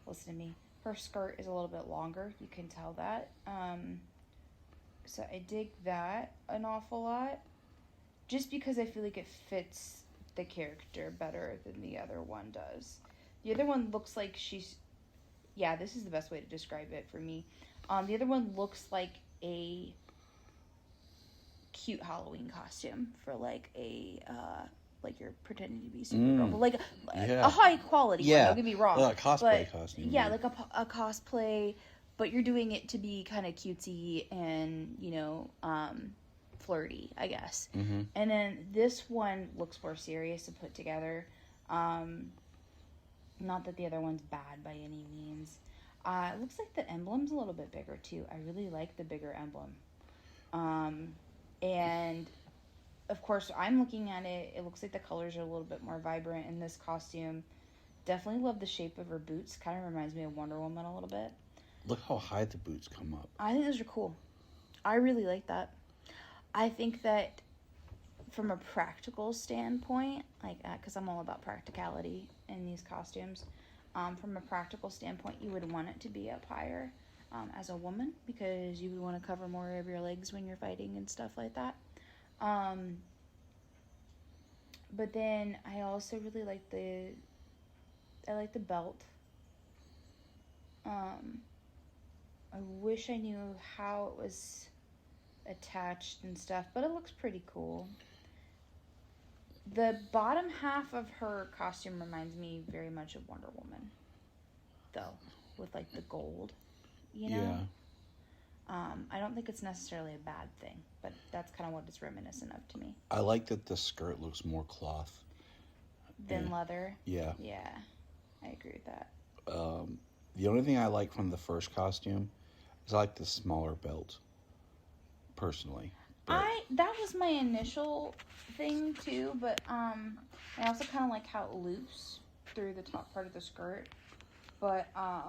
listen to me, her skirt is a little bit longer. You can tell that. So I dig that an awful lot, just because I feel like it fits the character better than the other one does. The other one looks like this is the best way to describe it for me. The other one looks like a cute Halloween costume for you're pretending to be Supergirl, but a high quality one. Don't get me wrong. A cosplay costume. Yeah, like a cosplay, but you're doing it to be kind of cutesy and flirty, I guess. Mm-hmm. And then this one looks more serious and put together. Not that the other one's bad by any means. It looks like the emblem's a little bit bigger too. I really like the bigger emblem. And of course, I'm looking at it. It looks like the colors are a little bit more vibrant in this costume. Definitely love the shape of her boots. Kind of reminds me of Wonder Woman a little bit. Look how high the boots come up. I think those are cool. I really like that. I think that from a practical standpoint, because I'm all about practicality in these costumes, from a practical standpoint, you would want it to be up higher as a woman, because you would want to cover more of your legs when you're fighting and stuff like that. But then I also really like the belt. I wish I knew how it was attached and stuff, but it looks pretty cool. The bottom half of her costume reminds me very much of Wonder Woman, though, with the gold, Yeah. I don't think it's necessarily a bad thing, but that's kind of what it's reminiscent of to me. I like that the skirt looks more cloth than leather. Yeah. Yeah, I agree with that. The only thing I like from the first costume is I like the smaller belt, personally. But That was my initial thing too, but I also kind of like how it loops through the top part of the skirt. But I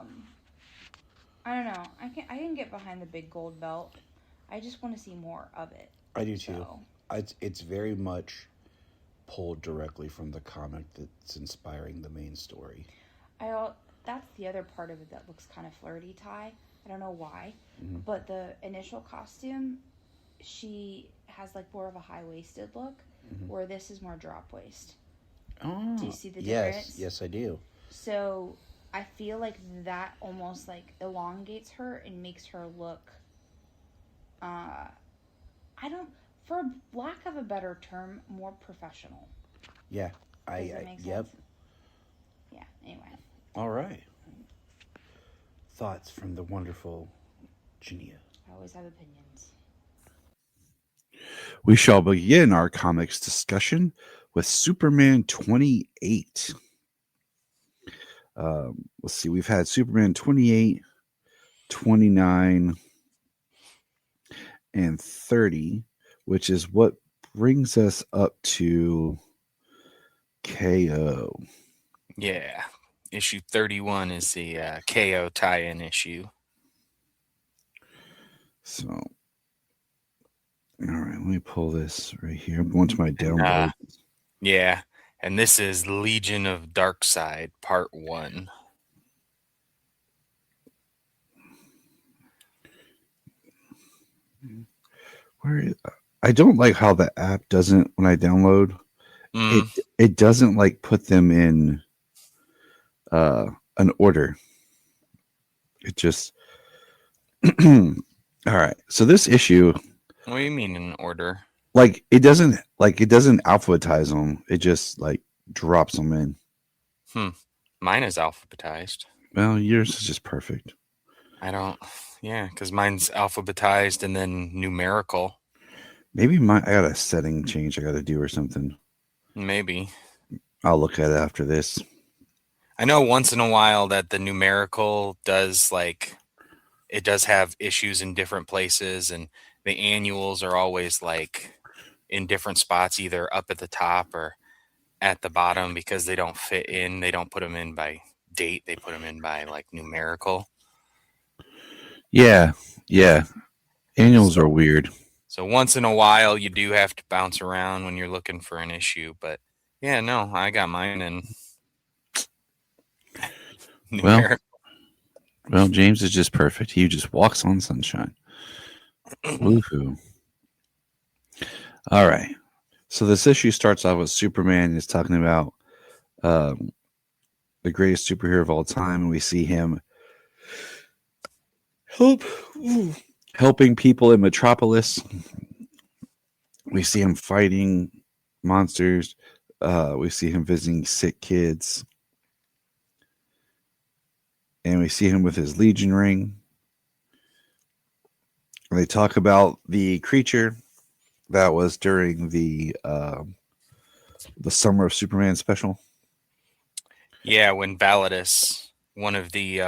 don't know. I can get behind the big gold belt. I just want to see more of it. I do too. It's very much pulled directly from the comic that's inspiring the main story. That's the other part of it that looks kind of flirty, Ty. I don't know why, but the initial costume, she has like more of a high-waisted look, where this is more drop waist. Oh, do you see the difference? Yes, I do. So I feel like that almost like elongates her and makes her look. I don't, for lack of a better term, more professional. Yeah, Does that make sense? Yep. Yeah. Anyway. All right. Thoughts from the wonderful Jania. I always have opinions. We shall begin our comics discussion with Superman 28. Let's see. We've had Superman 28, 29, and 30, which is what brings us up to KO. Yeah. Issue 31 is the KO tie-in issue. So, all right, let me pull this right here. I'm going to my download. Yeah, and this is Legion of Darkseid, Part 1. I don't like how the app doesn't, when I download, it doesn't like put them in an order. It just all right. So this issue, what do you mean in order? Like it doesn't alphabetize them. It just like drops them in. Mine is alphabetized. Well, yours is just perfect. Because mine's alphabetized and then numerical. Maybe I got a setting change I got to do or something. Maybe. I'll look at it after this. I know once in a while that the numerical does it does have issues in different places, and the annuals are always like in different spots, either up at the top or at the bottom, because they don't fit in. They don't put them in by date. They put them in by like numerical. Yeah. Annuals are weird. So once in a while, you do have to bounce around when you're looking for an issue. But yeah, no, I got mine in numerical. Well, James is just perfect. He just walks on sunshine. Woohoo. All right. So this issue starts off with Superman is talking about the greatest superhero of all time, and we see him helping people in Metropolis. We see him fighting monsters. We see him visiting sick kids. And we see him with his Legion ring. And they talk about the creature that was during the Summer of Superman special. Yeah, when Validus, one of the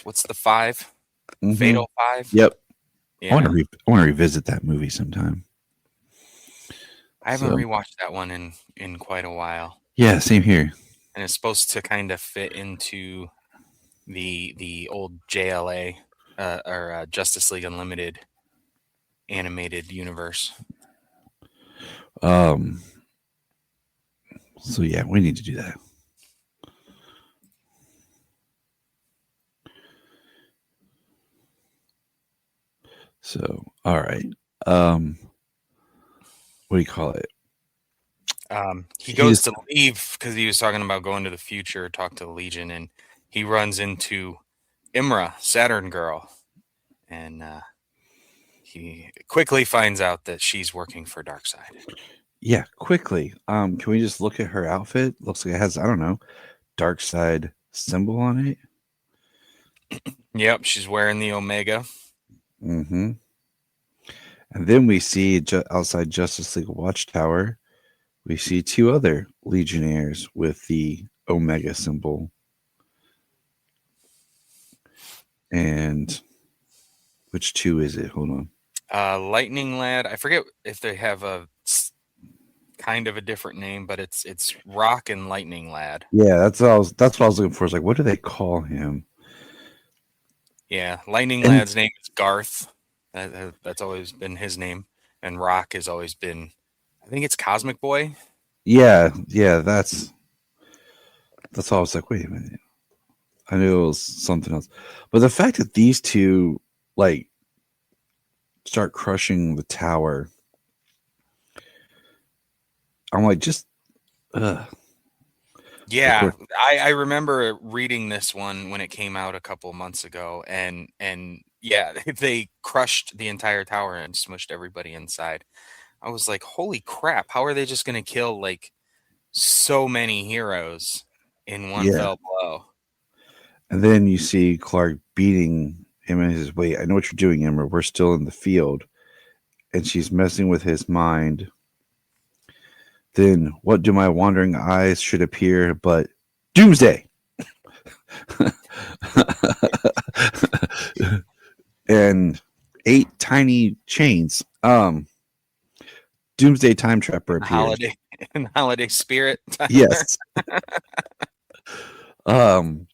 what's the 5? Fatal 5? Yep. Yeah. I want to revisit that movie sometime. I haven't rewatched that one in quite a while. Yeah, same here. And it's supposed to kind of fit into the old JLA or Justice League Unlimited animated universe. So yeah, we need to do that. So, all right. What do you call it? He goes to leave because he was talking about going to the future, talk to the Legion, and he runs into Imra, Saturn Girl, and he quickly finds out that she's working for Darkseid. Yeah, quickly. Can we just look at her outfit? Looks like it has, I don't know, Darkseid symbol on it. Yep, she's wearing the Omega. Mm-hmm. And then we see outside Justice League Watchtower, we see 2 other Legionnaires with the Omega symbol. And which 2 is it? Hold on. Lightning Lad. I forget if they have a kind of a different name, but it's Rock and Lightning Lad. Yeah, that's what I was looking for. It's like, what do they call him? Yeah, Lightning Lad's name is Garth. That's always been his name, and Rock has always been. I think it's Cosmic Boy. Yeah, that's all. I was like, wait a minute. I knew it was something else, but the fact that these two like start crushing the tower, I'm like, just. Yeah, I remember reading this one when it came out a couple months ago, and yeah, they crushed the entire tower and smushed everybody inside. I was like, holy crap, how are they just going to kill like so many heroes in one fell blow? And then you see Clark beating him and he says, wait, I know what you're doing, Emma. We're still in the field. And she's messing with his mind. Then what do my wandering eyes should appear but Doomsday? And 8 tiny chains. Doomsday Time Trapper appears. Holiday Spirit. Tyler. Yes. And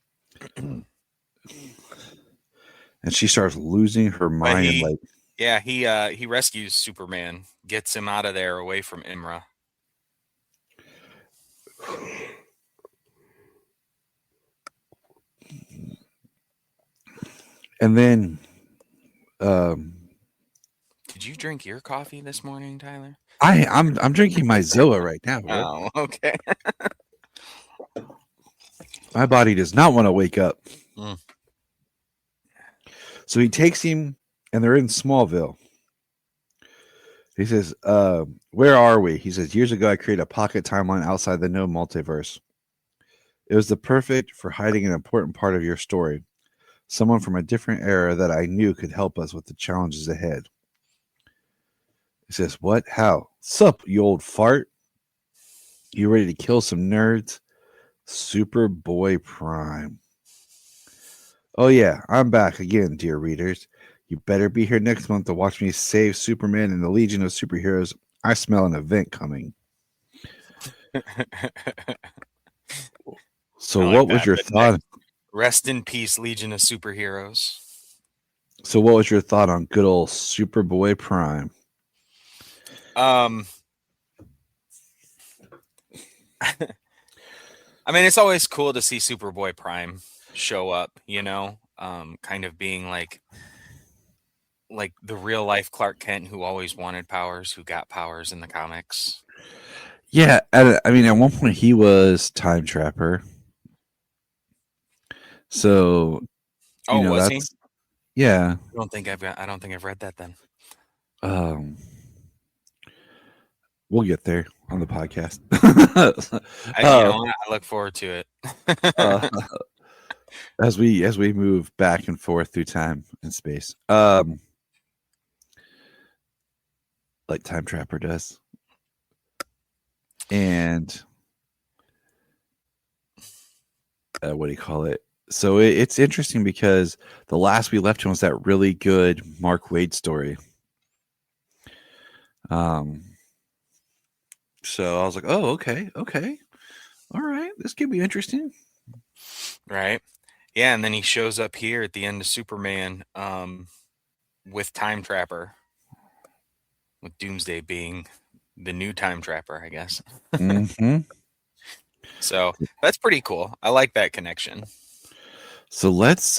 she starts losing her mind. He rescues Superman, gets him out of there away from Imra. And then did you drink your coffee this morning, Tyler? I'm drinking my Zoa right now, bro. Oh, okay. My body does not want to wake up. Mm. So he takes him, and they're in Smallville. He says, where are we? He says, years ago, I created a pocket timeline outside the known multiverse. It was the perfect for hiding an important part of your story. Someone from a different era that I knew could help us with the challenges ahead. He says, what? How? Sup, you old fart? You ready to kill some nerds? Superboy Prime. Oh yeah, I'm back again, dear readers. You better be here next month to watch me save Superman and the Legion of Superheroes. I smell an event coming. So what was your thought? Rest in peace, Legion of Superheroes. So what was your thought on good old Superboy Prime? I mean, it's always cool to see Superboy Prime show up, kind of being like the real life Clark Kent who always wanted powers, who got powers in the comics. Yeah, I mean, at one point he was Time Trapper. So, was he? Yeah. I don't think I've read that then. We'll get there on the podcast. I look forward to it. As we move back and forth through time and space, like Time Trapper does, and what do you call it? So it's interesting because the last we left him was that really good Mark Waid story. So I was like, oh, okay, all right, this could be interesting, right? Yeah, and then he shows up here at the end of Superman with Time Trapper, with Doomsday being the new Time Trapper, I guess. Mm-hmm. So that's pretty cool. I like that connection. So let's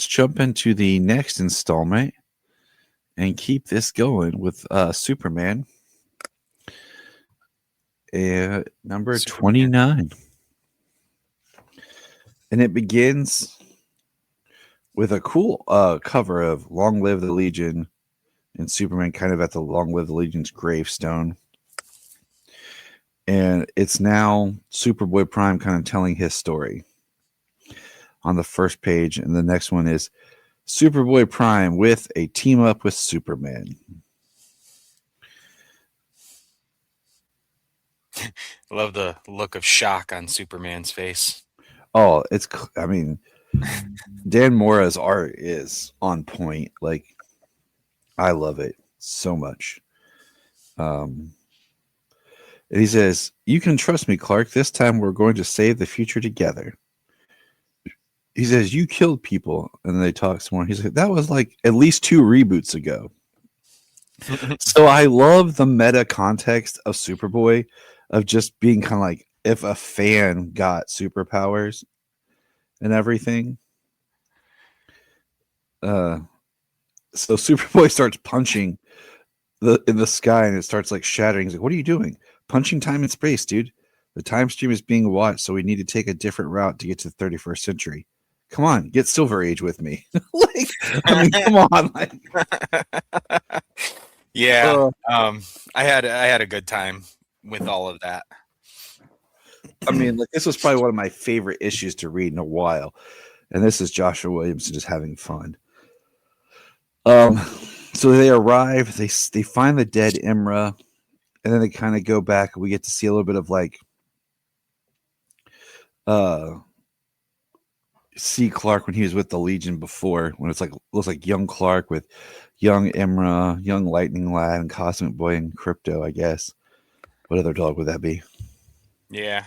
jump into the next installment and keep this going with Superman. Number 29. And it begins with a cool cover of Long Live the Legion and Superman kind of at the Long Live the Legion's gravestone. And it's now Superboy Prime kind of telling his story on the first page. And the next one is Superboy Prime with a team up with Superman. I love the look of shock on Superman's face. Oh, Dan Mora's art is on point. Like, I love it. so much. He says, "You can trust me, Clark. This time we're going to save the future together." He says, "You killed people," and they talk some more. He's like, "That was like at least 2 reboots ago." So I love the meta context of Superboy, of just being kind of like if a fan got superpowers and everything. So Superboy starts punching in the sky, and it starts like shattering. He's like, "What are you doing? Punching time and space, dude. The time stream is being watched, so we need to take a different route to get to the 31st century. Come on, get Silver Age with me." Like, I mean, come on. Like, yeah. I had a good time with all of that. I mean, like, this was probably one of my favorite issues to read in a while. And this is Joshua Williamson just having fun. So they arrive, they find the dead Imra, and then they kind of go back, and we get to see a little bit of like see Clark when he was with the Legion before, when it's like looks like young Clark with young Imra, young Lightning Lad, and Cosmic Boy and Crypto, I guess. What other dog would that be? Yeah.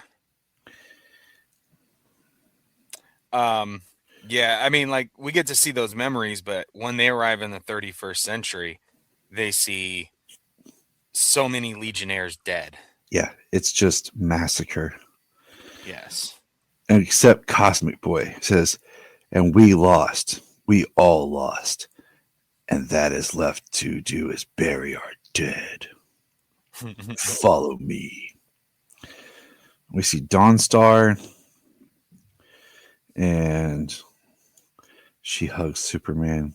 Yeah, I mean, like, we get to see those memories, but when they arrive in the 31st century, they see so many Legionnaires dead. Yeah, it's just massacre. Yes. And except Cosmic Boy says, "And we lost. We all lost. And that is left to do is bury our dead. Follow me." We see Dawnstar, and she hugs Superman.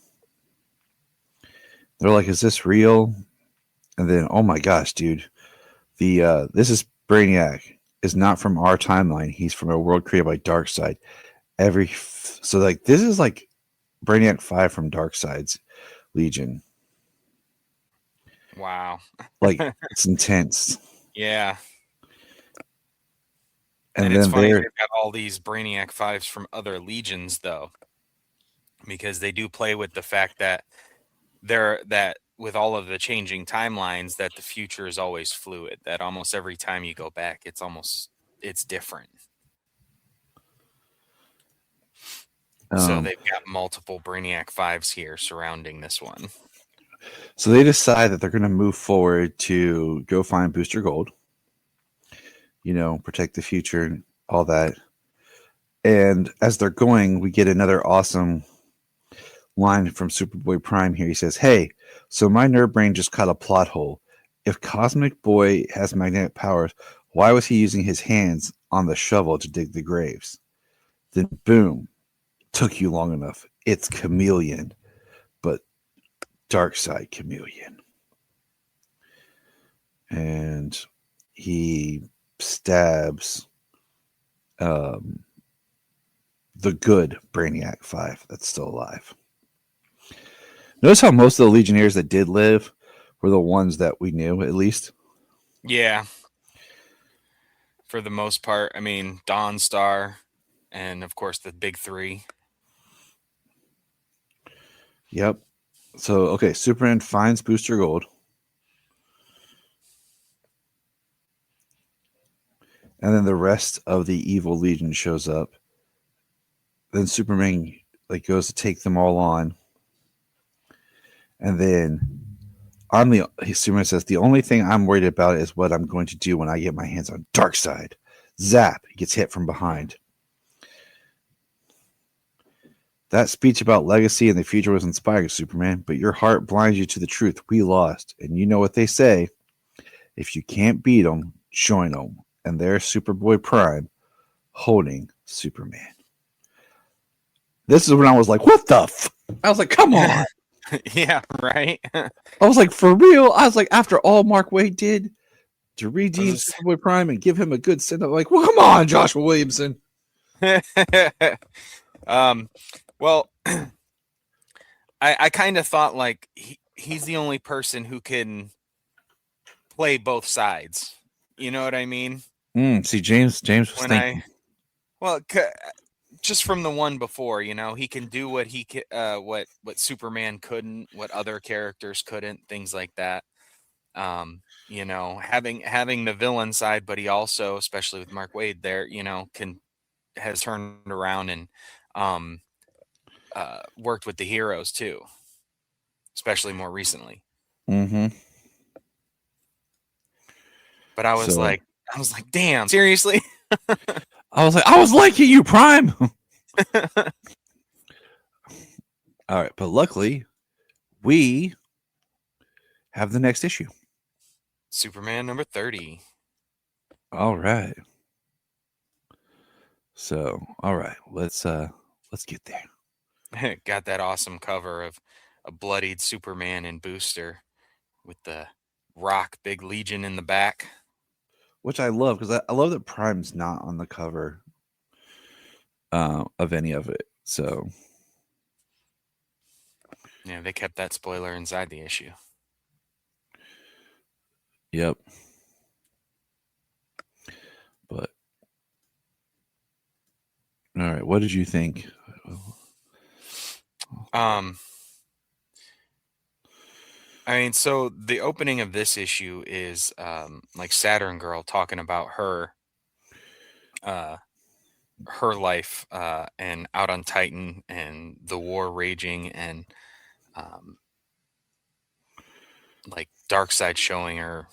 They're like, "Is this real?" And then, oh my gosh, dude, this is Brainiac. Is not from our timeline. He's from a world created by Darkseid. So like this is like Brainiac 5 from Darkseid's Legion. Wow. Like, it's intense. Yeah. And it's then funny they've got all these Brainiac 5s from other legions, though, because they do play with the fact that with all of the changing timelines, that the future is always fluid, that almost every time you go back, it's different. So they've got multiple Brainiac 5s here surrounding this one. So they decide that they're going to move forward to go find Booster Gold, protect the future and all that. And as they're going, we get another awesome line from Superboy Prime here. He says, "Hey, so my nerd brain just caught a plot hole. If Cosmic Boy has magnetic powers, why was he using his hands on the shovel to dig the graves? Then boom, took you long enough. It's Chameleon, but Darkseid Chameleon." And he stabs the good Brainiac 5 that's still alive. Notice how most of the Legionnaires that did live were the ones that we knew, at least. Yeah. For the most part. I mean, Dawnstar and, of course, the big 3. Yep. So, okay, Superman finds Booster Gold. And then the rest of the evil Legion shows up. Then Superman goes to take them all on. And then Superman says, "The only thing I'm worried about is what I'm going to do when I get my hands on Darkseid." Zap! He gets hit from behind. "That speech about legacy and the future was inspiring, Superman, but your heart blinds you to the truth. We lost. And you know what they say. If you can't beat them, join them." And there's Superboy Prime holding Superman. This is when I was like, what the I was like, come on. Yeah, right? I was like, for real? I was like, after all Mark Waid did to redeem Superboy Prime and give him a good send-up, like, well, come on, Joshua Williamson. Well, I kind of thought like he's the only person who can play both sides. You know what I mean? See, James was thinking. just from the one before, he can do what what Superman couldn't, what other characters couldn't, things like that. Having the villain side, but he also, especially with Mark Waid there, has turned around and um, worked with the heroes too, especially more recently. Mm-hmm. But I was like, damn, seriously? I was liking you, Prime. All right, but luckily, we have the next issue. Superman number 30. All right. So, all right, let's get there. Got that awesome cover of a bloodied Superman and Booster with the Rock Big Legion in the back, which I love because I love that Prime's not on the cover of any of it. So, yeah, they kept that spoiler inside the issue. Yep. But all right, what did you think? I mean, so the opening of this issue is like Saturn Girl talking about her life and out on Titan and the war raging, and like Darkseid showing her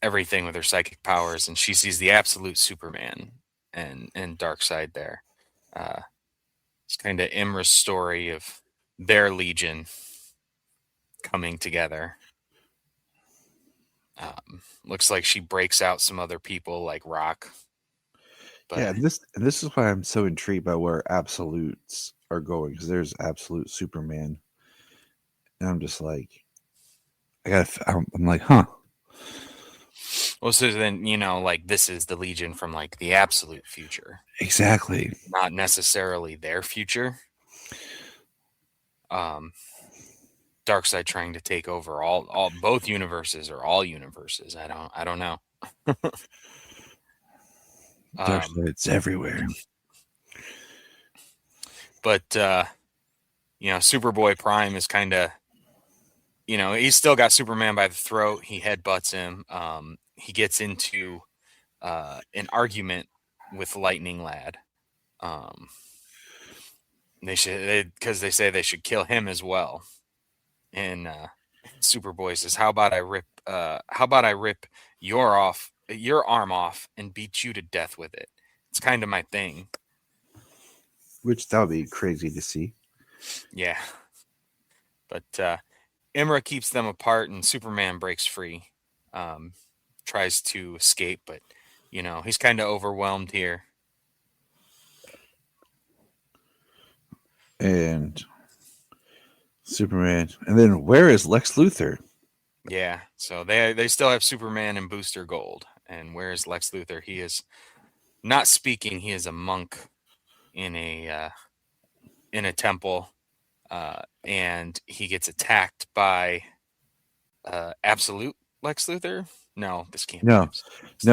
everything with her psychic powers, and she sees the absolute Superman and Darkseid there. It's kind of Imra's story of their Legion coming together. Looks like she breaks out some other people like Rock. But yeah, this is why I'm so intrigued by where absolutes are going, because there's absolute Superman, and I'm just like, I'm like, huh. Well, so then like this is the Legion from like the absolute future, exactly, not necessarily their future. Darkseid trying to take over all both universes or all universes. I don't know. Darkseid's everywhere. But Superboy Prime is kind of, he's still got Superman by the throat. He headbutts him. He gets into an argument with Lightning Lad. Because they say they should kill him as well. And Superboy says, "How about I rip your arm off and beat you to death with it? It's kind of my thing." Which that would be crazy to see. Yeah. But Imra keeps them apart, and Superman breaks free. Tries to escape, but he's kind of overwhelmed here. And Superman, and then where is Lex Luthor? Yeah, so they still have Superman and Booster Gold, and where is Lex Luthor? He is not speaking. He is a monk in a temple, and he gets attacked by absolute Lex Luthor. No, this can't. No,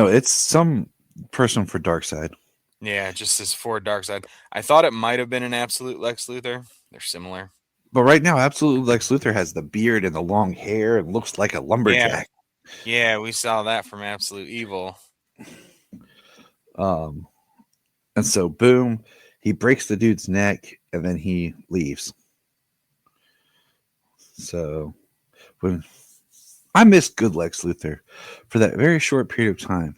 it's some person for Darkseid. Yeah, just says for Darkseid. I thought it might have been an absolute Lex Luthor. They're similar. But right now, absolute Lex Luthor has the beard and the long hair and looks like a lumberjack. Yeah, we saw that from Absolute Evil. And so, boom, he breaks the dude's neck, and then he leaves. So, when I missed good Lex Luthor for that very short period of time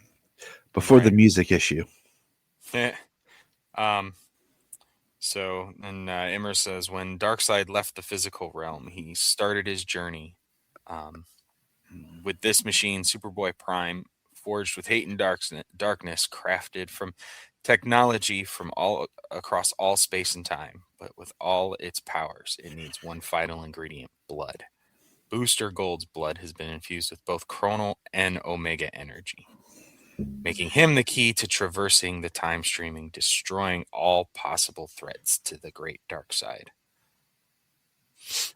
before the music issue. So, and Immer says, when Darkseid left the physical realm, he started his journey. With this machine, Superboy Prime, forged with hate and darkness, crafted from technology from all across all space and time, but with all its powers, it needs one final ingredient: blood. Booster Gold's blood has been infused with both chronal and omega energy, making him the key to traversing the time streaming, destroying all possible threats to the great dark side.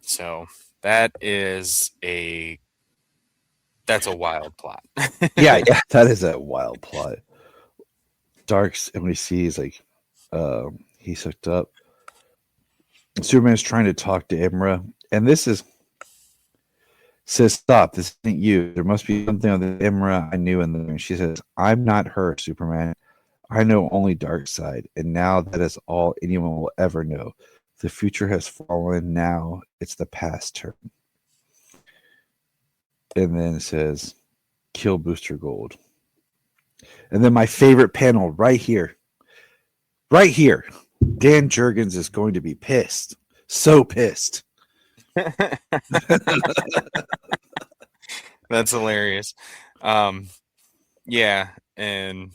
So that's a wild plot. yeah, that is a wild plot. Darks, and we see he's like, He's hooked up. Superman's trying to talk to Imra, and this is says, "Stop! This isn't you. There must be something of the Imra I knew in there." And she says, "I'm not her, Superman. I know only Darkseid, and now that is all anyone will ever know. The future has fallen. Now it's the past turn." And then it says, "Kill Booster Gold." And then my favorite panel right here. Dan Jurgens is going to be pissed. So pissed. That's hilarious. Yeah, and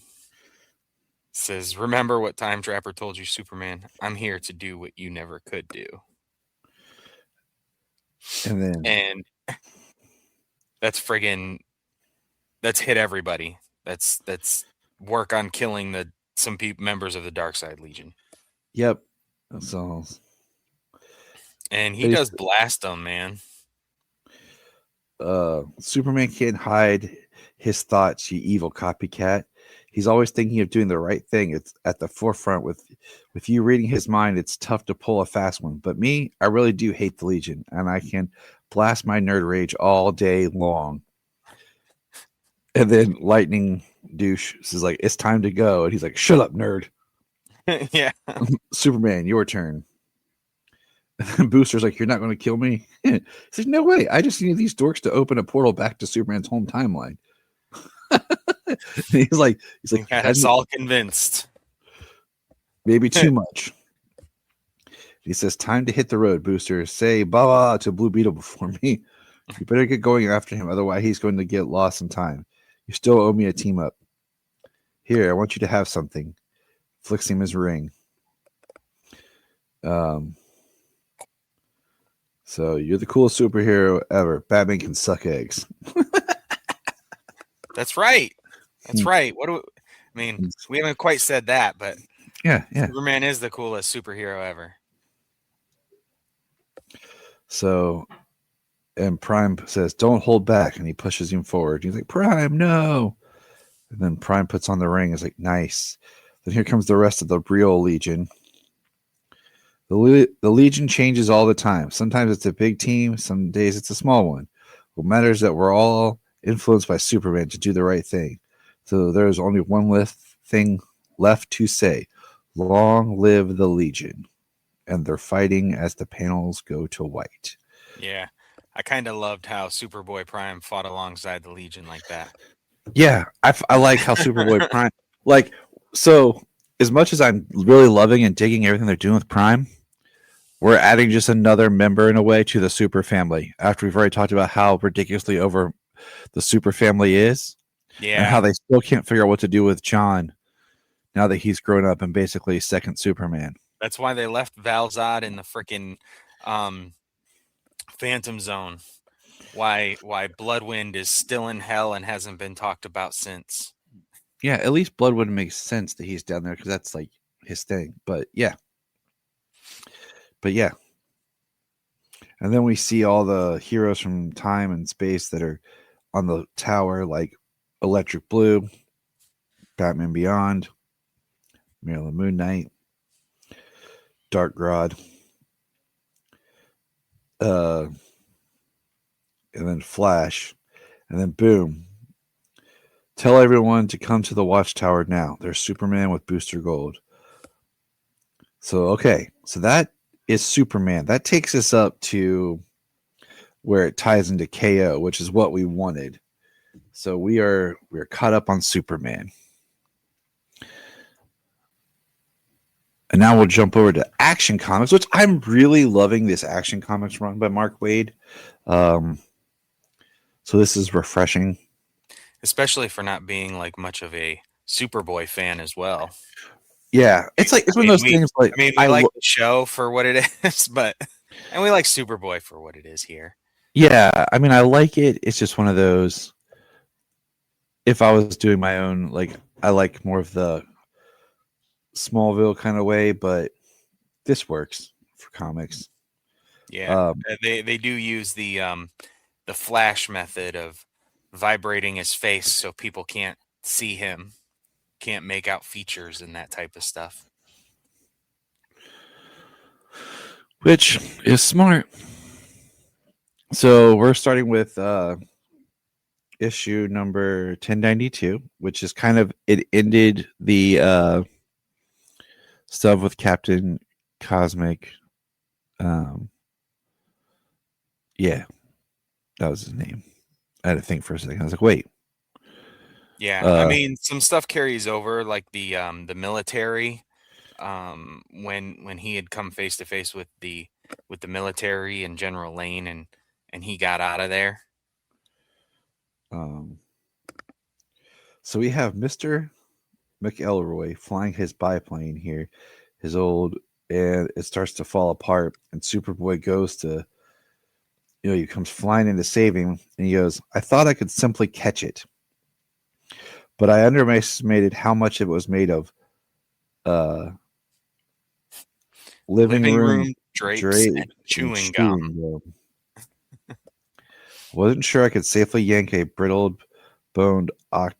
says, "Remember what Time Trapper told you, Superman? I'm here to do what you never could do." And that's hit everybody. That's work on killing some members of the Darkseid Legion. Yep. That's all. And he does blast them, man. Superman can't hide his thoughts, you evil copycat. He's always thinking of doing the right thing. It's at the forefront. With you reading his mind, it's tough to pull a fast one. But me, I really do hate the Legion, and I can blast my nerd rage all day long. And then Lightning Douche is like, "It's time to go," and he's like, "Shut up, nerd." Yeah. Superman, your turn. And Booster's like, "You're not going to kill me?" He's like, "No way. I just need these dorks to open a portal back to Superman's home timeline." he's like, "Got us all convinced." Maybe too much. He says, "Time to hit the road, Booster. Say blah to Blue Beetle before me. You better get going after him, otherwise he's going to get lost in time. You still owe me a team up. Here, I want you to have something." Flicks him his ring. So you're the coolest superhero ever. Batman can suck eggs. That's right. That's right. We haven't quite said that, but yeah. Superman is the coolest superhero ever. So, and Prime says, "Don't hold back," and he pushes him forward. He's like, "Prime, no!" And then Prime puts on the ring. It's like, nice. Then here comes the rest of the real Legion. The Legion changes all the time. Sometimes it's a big team. Some days it's a small one. What matters is that we're all influenced by Superman to do the right thing. So there's only one thing left to say. Long live the Legion. And they're fighting as the panels go to white. Yeah. I kind of loved how Superboy Prime fought alongside the Legion like that. Yeah. I like how Superboy Prime... So as much as I'm really loving and digging everything they're doing with Prime, we're adding just another member in a way to the super family after we've already talked about how ridiculously over the super family is. Yeah. And how they still can't figure out what to do with John now that he's grown up and basically second Superman. That's why they left Val-Zod in the freaking Phantom Zone. Why Bloodwind is still in hell and hasn't been talked about since. Yeah, at least Bloodwind makes sense that he's down there because that's like his thing. But yeah. And then we see all the heroes from time and space that are on the tower, like Electric Blue, Batman Beyond, Marilyn Moon Knight, Dark Grodd, and then Flash, and then boom. Tell everyone to come to the Watchtower now. There's Superman with Booster Gold. So that is Superman. That takes us up to where it ties into KO, which is what we wanted. So we're caught up on Superman. And now we'll jump over to Action Comics, which I'm really loving this Action Comics run by Mark Waid. So this is refreshing. Especially for not being like much of a Superboy fan as well. Yeah, it's one of those things. Like, I like the show for what it is, and we like Superboy for what it is here. Yeah, I mean, I like it. It's just one of those. If I was doing my own, like, I like more of the Smallville kind of way, but this works for comics. Yeah, they do use the Flash method of vibrating his face so people can't see him, can't make out features and that type of stuff. which is smart. So we're starting with issue number 1092, which is kind of, it ended the stuff with Captain Cosmic. Yeah, that was his name. I had to think for a second. I was like, wait. Yeah, I mean, some stuff carries over, like the military. When he had come face to face with the military and General Lane, and he got out of there. So we have Mr. McElroy flying his biplane here, his old, and it starts to fall apart. And Superboy goes to, he comes flying in to save him, and he goes, "I thought I could simply catch it, but I underestimated how much it was made of. Living room drapes and chewing gum. Wasn't sure I could safely yank a brittle-boned octar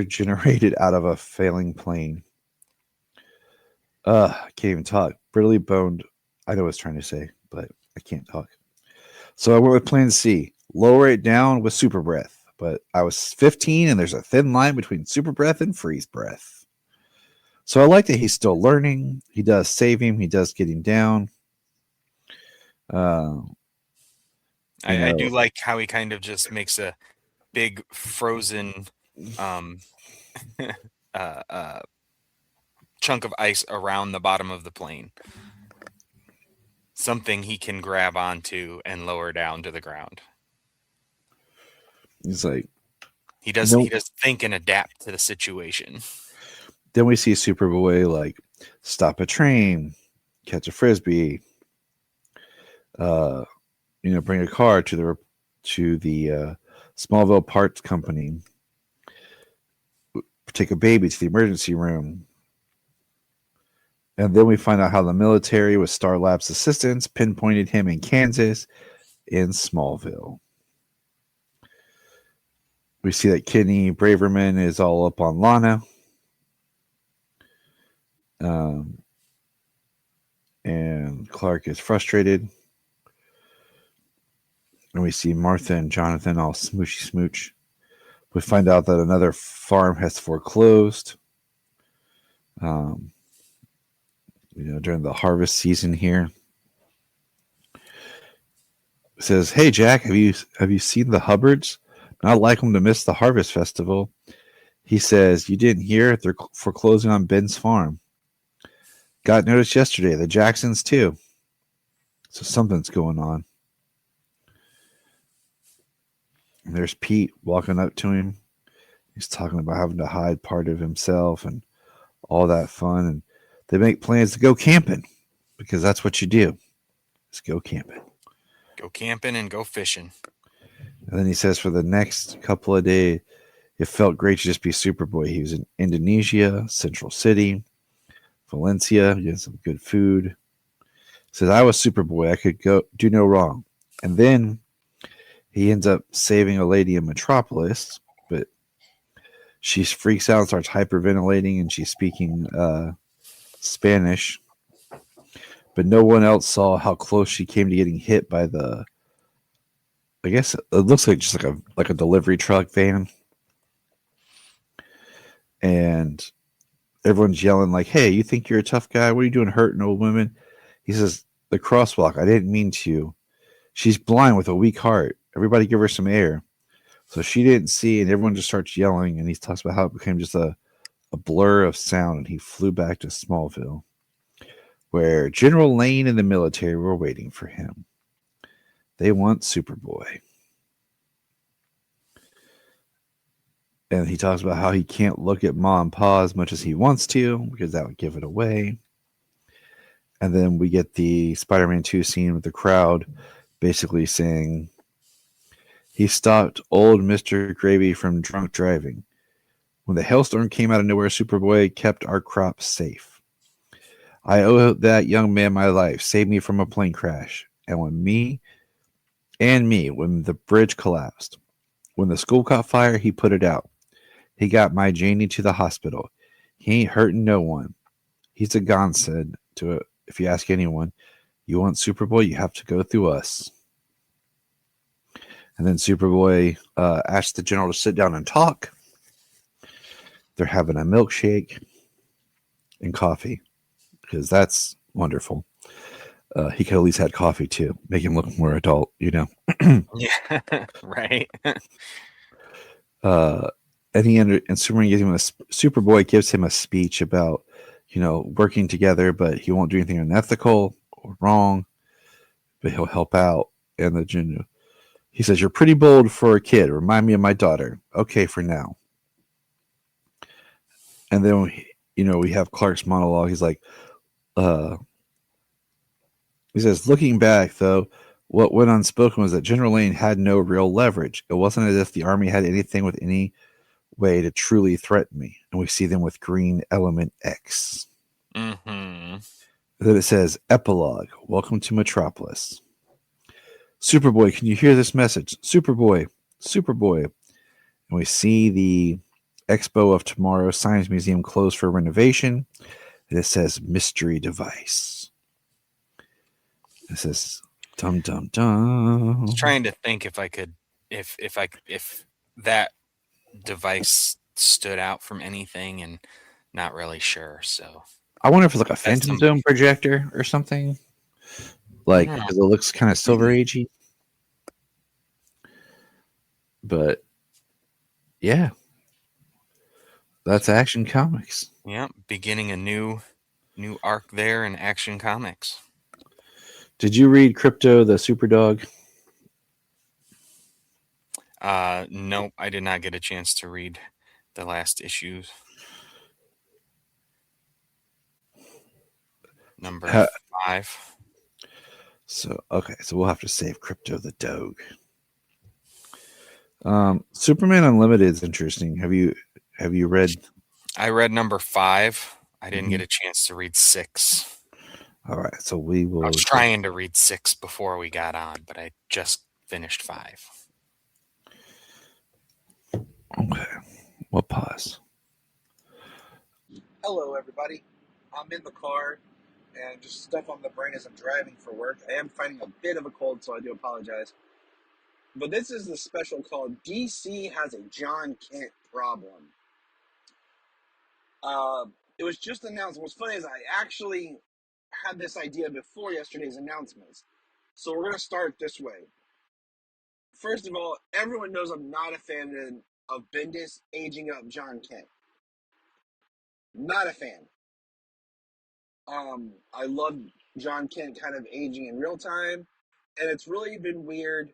generated out of a failing plane. I can't even talk. Brittly boned. I know what I was trying to say, but I can't talk. So I went with plan C. Lower it down with super breath. But I was 15, and there's a thin line between super breath and freeze breath. So I like that he's still learning. He does save him. He does get him down. I do like how he kind of just makes a big frozen chunk of ice around the bottom of the plane. Something he can grab onto and lower down to the ground. He's like, he does think and adapt to the situation. Then we see Superboy like stop a train, catch a frisbee, bring a car to the Smallville Parts Company, take a baby to the emergency room. And then we find out how the military, with Star Labs' assistance, pinpointed him in Kansas in Smallville. We see that Kenny Braverman is all up on Lana. And Clark is frustrated. And we see Martha and Jonathan all smoochy smooch. We find out that another farm has foreclosed. During the harvest season here. It says, "Hey Jack, have you seen the Hubbards? Not like them to miss the harvest festival." He says, "You didn't hear? They're foreclosing on Ben's farm. Got noticed yesterday. The Jacksons too. So something's going on." And there's Pete walking up to him. He's talking about having to hide part of himself and all that fun. And they make plans to go camping because that's what you do. Just go camping. Go camping and go fishing. And then he says for the next couple of days, it felt great to just be Superboy. He was in Indonesia, Central City, Valencia, getting some good food. He says, "I was Superboy. I could go do no wrong." And then he ends up saving a lady in Metropolis, but she freaks out and starts hyperventilating, and she's speaking Spanish. But no one else saw how close she came to getting hit by the, I guess it looks like just like a delivery truck van. And everyone's yelling like, "Hey, you think you're a tough guy? What are you doing hurting old women?" He says, "The crosswalk, I didn't mean to. She's blind with a weak heart. Everybody give her some air." So she didn't see, and everyone just starts yelling, and he talks about how it became just a blur of sound, and he flew back to Smallville, where General Lane and the military were waiting for him. They want Superboy. And he talks about how he can't look at Ma and Pa as much as he wants to because that would give it away. And then we get the Spider-Man 2 scene with the crowd basically saying, "He stopped old Mr. Gravy from drunk driving. When the hailstorm came out of nowhere, Superboy kept our crops safe. I owe that young man my life, saved me from a plane crash. And when the bridge collapsed. When the school caught fire, he put it out. He got my Janie to the hospital. He ain't hurting no one. He's a godsend if you ask anyone, you want Superboy, you have to go through us. And then Superboy asks the general to sit down and talk. They're having a milkshake and coffee because that's wonderful. He could at least had coffee too, make him look more adult, Yeah, right. And Superboy gives him a speech about, working together, but he won't do anything unethical or wrong, but he'll help out. And he says, "You're pretty bold for a kid. Remind me of my daughter." Okay, for now. And then we have Clark's monologue. He's like, he says, "Looking back, though, what went unspoken was that General Lane had no real leverage. It wasn't as if the army had anything with any way to truly threaten me." And we see them with Green Element X. Mm-hmm. Then it says, "Epilogue. Welcome to Metropolis. Superboy, can you hear this message? Superboy, Superboy." And we see the Expo of Tomorrow Science Museum closed for renovation. And it says, "Mystery Device." It says, "Dum dum dum." I was trying to think if that device stood out from anything, and not really sure. So I wonder if it's like a Phantom Zone projector or something. Like, because it looks kind of Silver Agey. But yeah, that's Action Comics. Yeah, beginning a new arc there in Action Comics. Did you read Crypto the Superdog? Nope, I did not get a chance to read the last issues. Number 5. So we'll have to save Crypto the Dog. Superman Unlimited is interesting. Have you read? I read number 5. I didn't get a chance to read 6. All right, so we will. I was trying to read 6 before we got on, but I just finished 5. Okay, we'll pause. Hello, everybody. I'm in the car and just stuff on the brain as I'm driving for work. I am fighting a bit of a cold, so I do apologize. But this is the special called DC Has a John Kent Problem. It was just announced. What's funny is I actually had this idea before yesterday's announcements. So we're going to start this way. First of all, everyone knows I'm not a fan of Bendis aging up John Kent. Not a fan. I love John Kent kind of aging in real time, and it's really been weird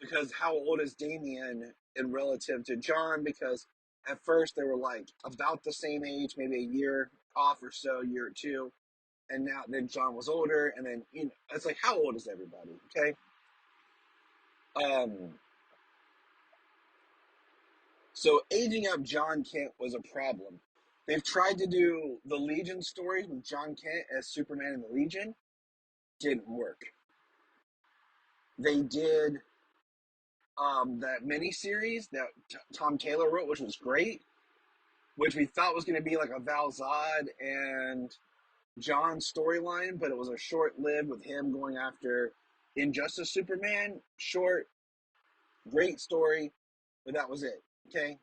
because how old is Damian in relative to John? Because at first they were like about the same age, maybe a year off or so, year or two, and now then John was older, and then it's like how old is everybody? Okay. So aging up John Kent was a problem. They've tried to do the Legion stories with John Kent as Superman in the Legion. Didn't work. They did that miniseries that Tom Taylor wrote, which was great, which we thought was going to be like a Val Zod and John storyline, but it was a short-lived with him going after Injustice Superman. Short, great story, but that was it. Okay.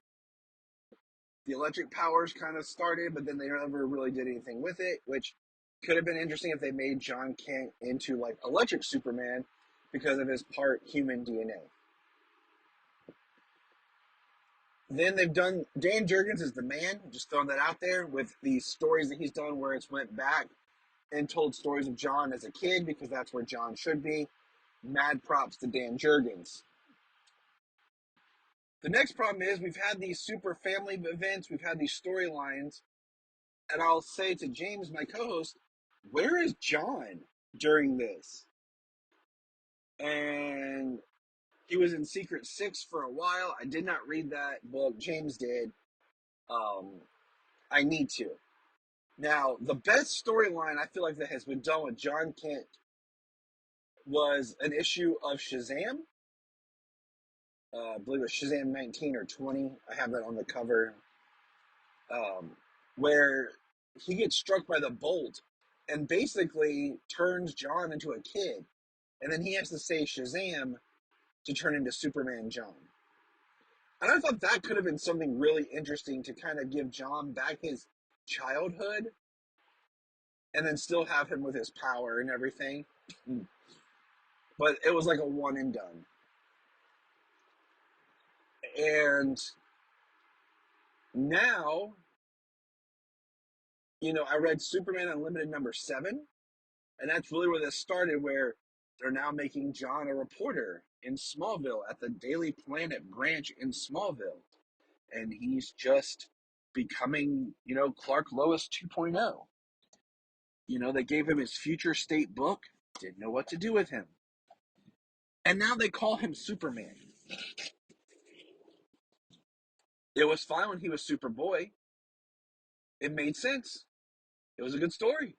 The electric powers kind of started, but then they never really did anything with it, which could have been interesting if they made John Kent into like Electric Superman because of his part human DNA. Then they've done Dan Jurgens is the man, just throwing that out there with these stories that he's done where it's went back and told stories of John as a kid because that's where John should be. Mad props to Dan Jurgens. The next problem is we've had these super family events, we've had these storylines, and I'll say to James, my co-host, where is John during this? And he was in Secret Six for a while. I did not read that book. James did. I need to. Now, the best storyline I feel like that has been done with John Kent was an issue of Shazam. I believe it was Shazam 19 or 20. I have that on the cover. Where he gets struck by the bolt and basically turns John into a kid. And then he has to say Shazam to turn into Superman John. And I thought that could have been something really interesting to kind of give John back his childhood and then still have him with his power and everything. But it was like a one and done. And now, I read Superman Unlimited #7, and that's really where this started, where they're now making John a reporter in Smallville at the Daily Planet branch in Smallville. And he's just becoming, Clark Lois 2.0. They gave him his future state book, didn't know what to do with him. And now they call him Superman. It was fine when he was Superboy. It made sense. It was a good story.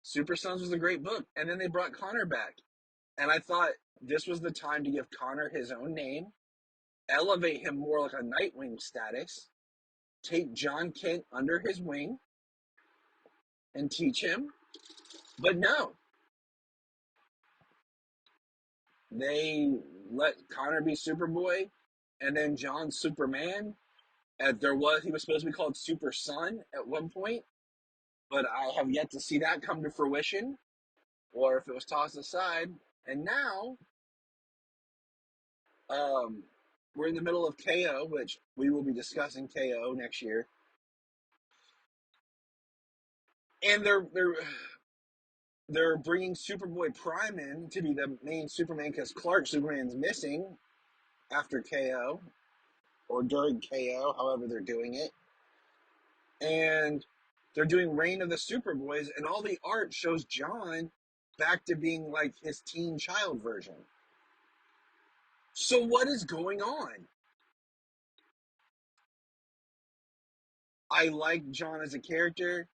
Super Sons was a great book. And then they brought Connor back. And I thought this was the time to give Connor his own name, elevate him more like a Nightwing status, take John Kent under his wing, and teach him. But no. They let Connor be Superboy, and then John Superman. He was supposed to be called Super Son at one point, but I have yet to see that come to fruition, or if it was tossed aside. And now, we're in the middle of KO, which we will be discussing KO next year, and they're bringing Superboy Prime in to be the main Superman because Superman's missing after KO or during KO, however they're doing it. And they're doing Reign of the Superboys, and all the art shows John back to being like his teen child version. So what is going on? I like John as a character.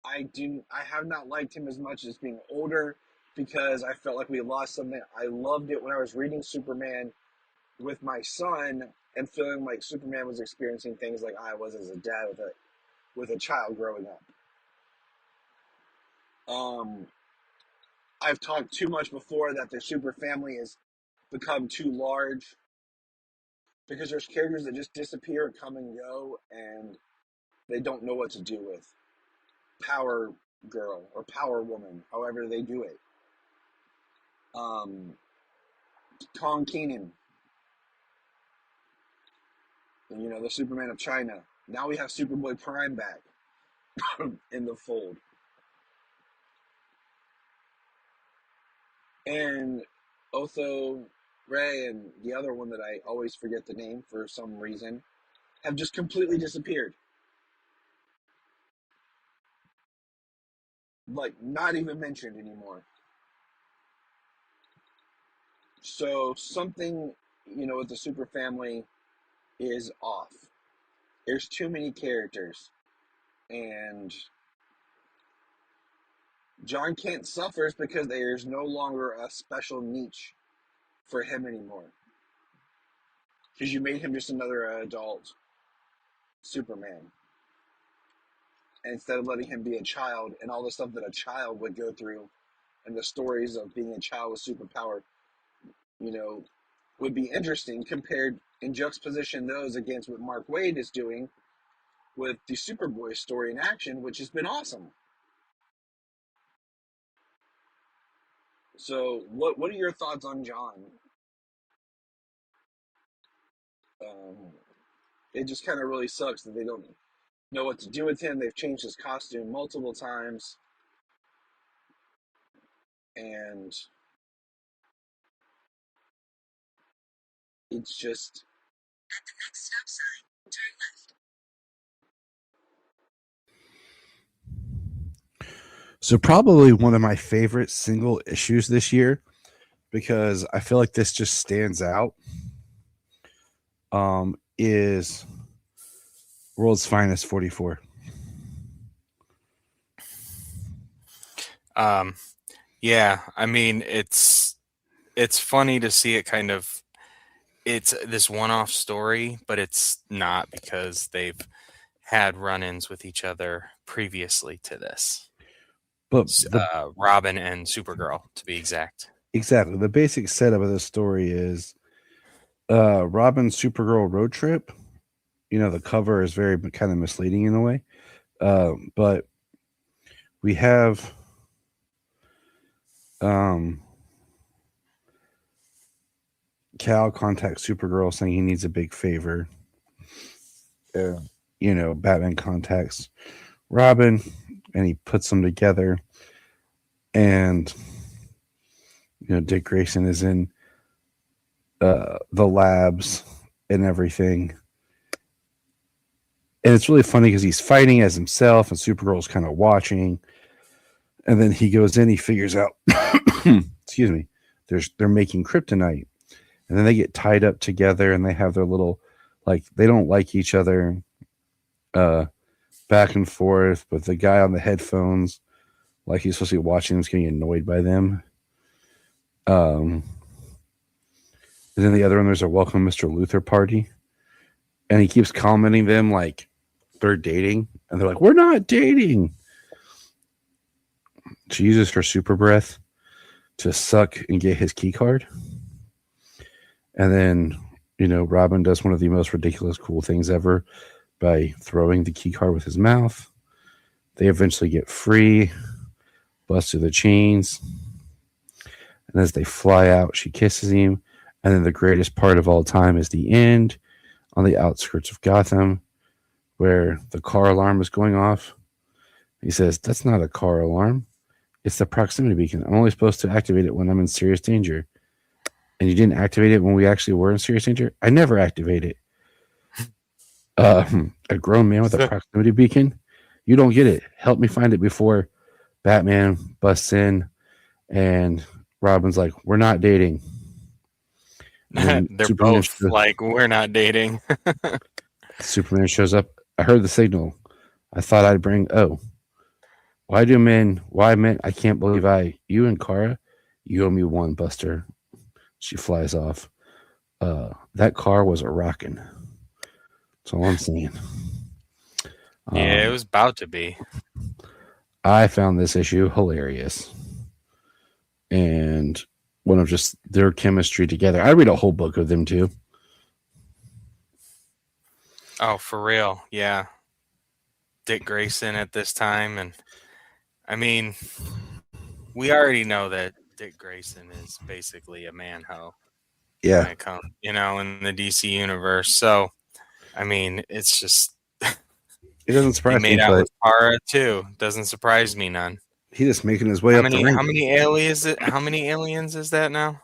I have not liked him as much as being older because I felt like we lost something. I loved it when I was reading Superman with my son and feeling like Superman was experiencing things like I was as a dad with a child growing up. I've talked too much before that the super family has become too large because there's characters that just disappear, come and go, and they don't know what to do with. Power Girl or Power Woman, however they do it. Kong Keenan, the Superman of China. Now we have Superboy Prime back in the fold. And Otho Ray and the other one that I always forget the name for some reason have just completely disappeared. Like, not even mentioned anymore. So something, with the super family is off. There's too many characters. And John Kent suffers because there's no longer a special niche for him anymore. Because you made him just another adult Superman. Instead of letting him be a child and all the stuff that a child would go through and the stories of being a child with superpower, would be interesting compared in juxtaposition those against what Mark Waid is doing with the Superboy story in action, which has been awesome. So what are your thoughts on John? It just kind of really sucks that they don't know what to do with him. They've changed his costume multiple times. And it's just... At the next stop sign, turn left. So probably one of my favorite single issues this year, because I feel like this just stands out, is World's Finest 44. Yeah, I mean, it's funny to see it kind of, it's this one-off story, but it's not, because they've had run-ins with each other previously to this. But Robin and Supergirl, to be exact. Exactly. The basic setup of this story is Robin Supergirl road trip. You know, the cover is very kind of misleading in a way. But we have Cal contacts Supergirl saying he needs a big favor. You know, Batman contacts Robin and he puts them together. And, you know, Dick Grayson is in the labs and everything. And it's really funny because he's fighting as himself and Supergirl's kind of watching. And then he goes in, he figures out, excuse me, they're making kryptonite. And then they get tied up together and they have their little, like, they don't like each other back and forth. But the guy on the headphones, like he's supposed to be watching them, is getting annoyed by them. And then the other one, there's a Welcome Mr. Luther party. And he keeps commenting them like they're dating. And they're like, we're not dating. She uses her super breath to suck and get his key card. And then, you know, Robin does one of the most ridiculous, cool things ever by throwing the key card with his mouth. They eventually get free, bust through the chains. And as they fly out, she kisses him. And then the greatest part of all time is the end on the outskirts of Gotham where the car alarm is going off. He says, that's not a car alarm. It's the proximity beacon. I'm only supposed to activate it when I'm in serious danger. And you didn't activate it when we actually were in serious danger? I never activate it. A grown man with a proximity beacon? You don't get it. Help me find it before Batman busts in and Robin's like, we're not dating. They're Superman both like, we're not dating. Superman shows up. I heard the signal. I thought I'd bring... Oh. Why, man? I can't believe you and Kara, you owe me one, Buster. She flies off. That car was a rockin'. That's all I'm saying. Yeah, it was about to be. I found this issue hilarious. And one of just their chemistry together. I read a whole book of them too. Oh, for real. Yeah. Dick Grayson at this time. And I mean, we already know that Dick Grayson is basically a man-ho. Yeah. When it comes, you know, in the DC universe. So, I mean, it's just... It doesn't surprise me. He made out with Kara too. Doesn't surprise me none. He's just making his way up the rank. How many aliens is that now?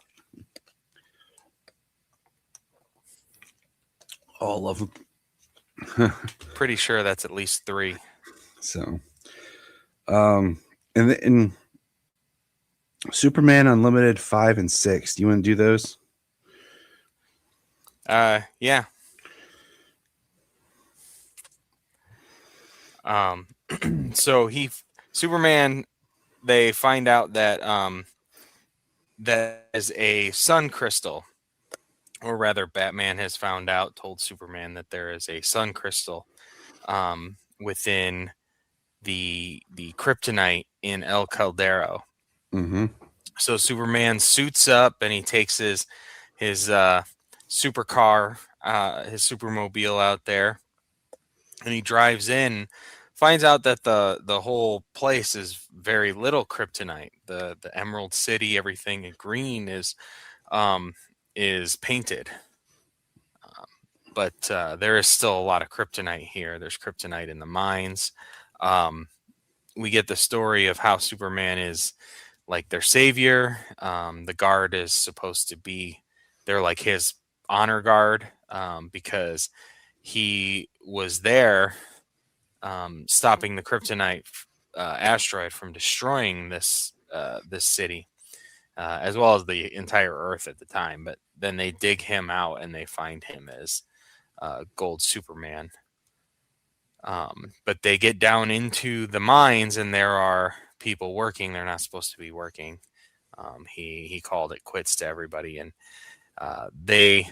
All of them. Pretty sure that's at least 3. So, and Superman Unlimited 5 and 6. Do you want to do those? Yeah. So Superman, they find out that that is a sun crystal, or rather, Batman has told Superman that there is a sun crystal within the kryptonite in El Caldero. Mm-hmm. So Superman suits up and he takes his supercar, his supermobile out there, and he drives in, finds out that the whole place is very little kryptonite. The Emerald City, everything in green is painted. But there is still a lot of kryptonite here. There's kryptonite in the mines. We get the story of how Superman is like their savior. The guard is supposed to be, they're like his honor guard because he was there stopping the kryptonite asteroid from destroying this city, as well as the entire Earth at the time. But then they dig him out and they find him as Gold Superman. But they get down into the mines and there are people working. They're not supposed to be working. He called it quits to everybody, and they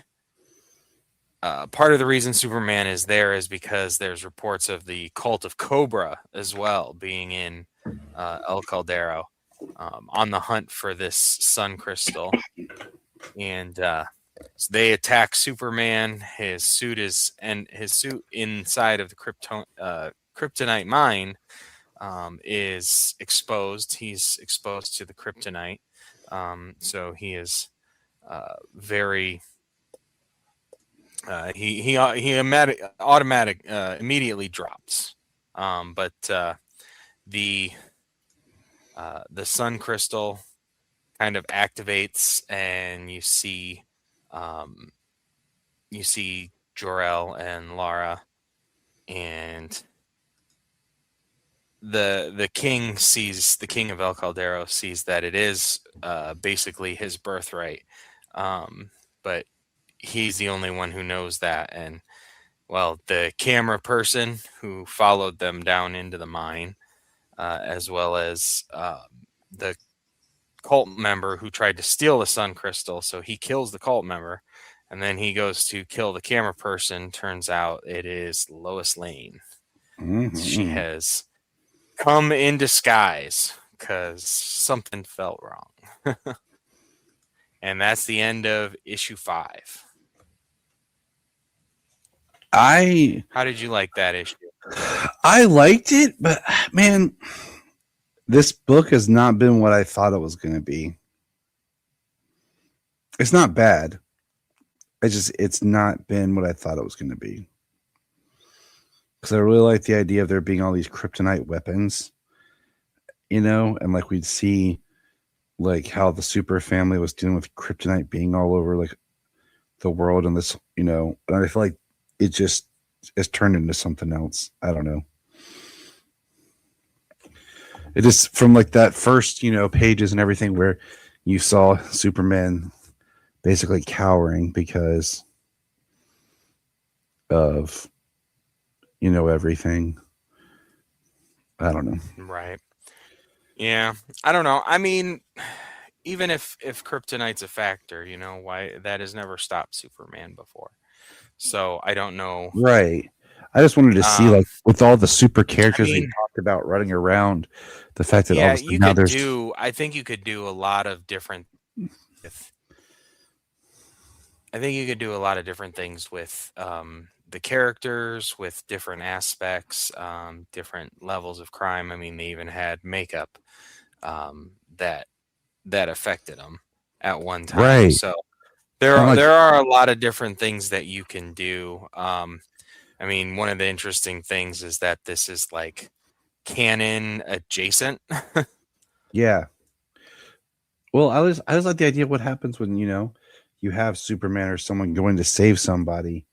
part of the reason Superman is there is because there's reports of the cult of Cobra as well being in El Caldero, on the hunt for this sun crystal, and so they attack Superman. His suit inside of the kryptonite mine is exposed. He's exposed to the kryptonite, so he is very. He immediately drops, but the sun crystal kind of activates, and you see Jor-El and Lara, and the king of El Caldero sees that it is basically his birthright, but he's the only one who knows that. And well, the camera person who followed them down into the mine, as well as the cult member who tried to steal the sun crystal, so he kills the cult member, and then he goes to kill the camera person. Turns out it is Lois Lane. Mm-hmm. She has come in disguise because something felt wrong. And that's the end of issue 5. How did you like that issue? I liked it, but man, this book has not been what I thought it was going to be. It's not bad. It's not been what I thought it was going to be. Because I really like the idea of there being all these kryptonite weapons, and like we'd see like how the super family was dealing with kryptonite being all over like the world, and this, and I feel like it just has turned into something else. I don't know. It just, from like that first, pages and everything where you saw Superman basically cowering because of, everything. I don't know. Right. Yeah. I don't know. I mean, even if kryptonite's a factor, why that has never stopped Superman before. So I don't know. Right. I just wanted to see, like, with all the super characters we talked about running around, the fact that all of a sudden now there's. I think you could do a lot of different. I think you could do a lot of different things with the characters, with different aspects, different levels of crime. I mean, they even had makeup that affected them at one time. Right. So there are a lot of different things that you can do. I mean, one of the interesting things is that this is like canon adjacent. Yeah. Well, I was like the idea of what happens when, you have Superman or someone going to save somebody,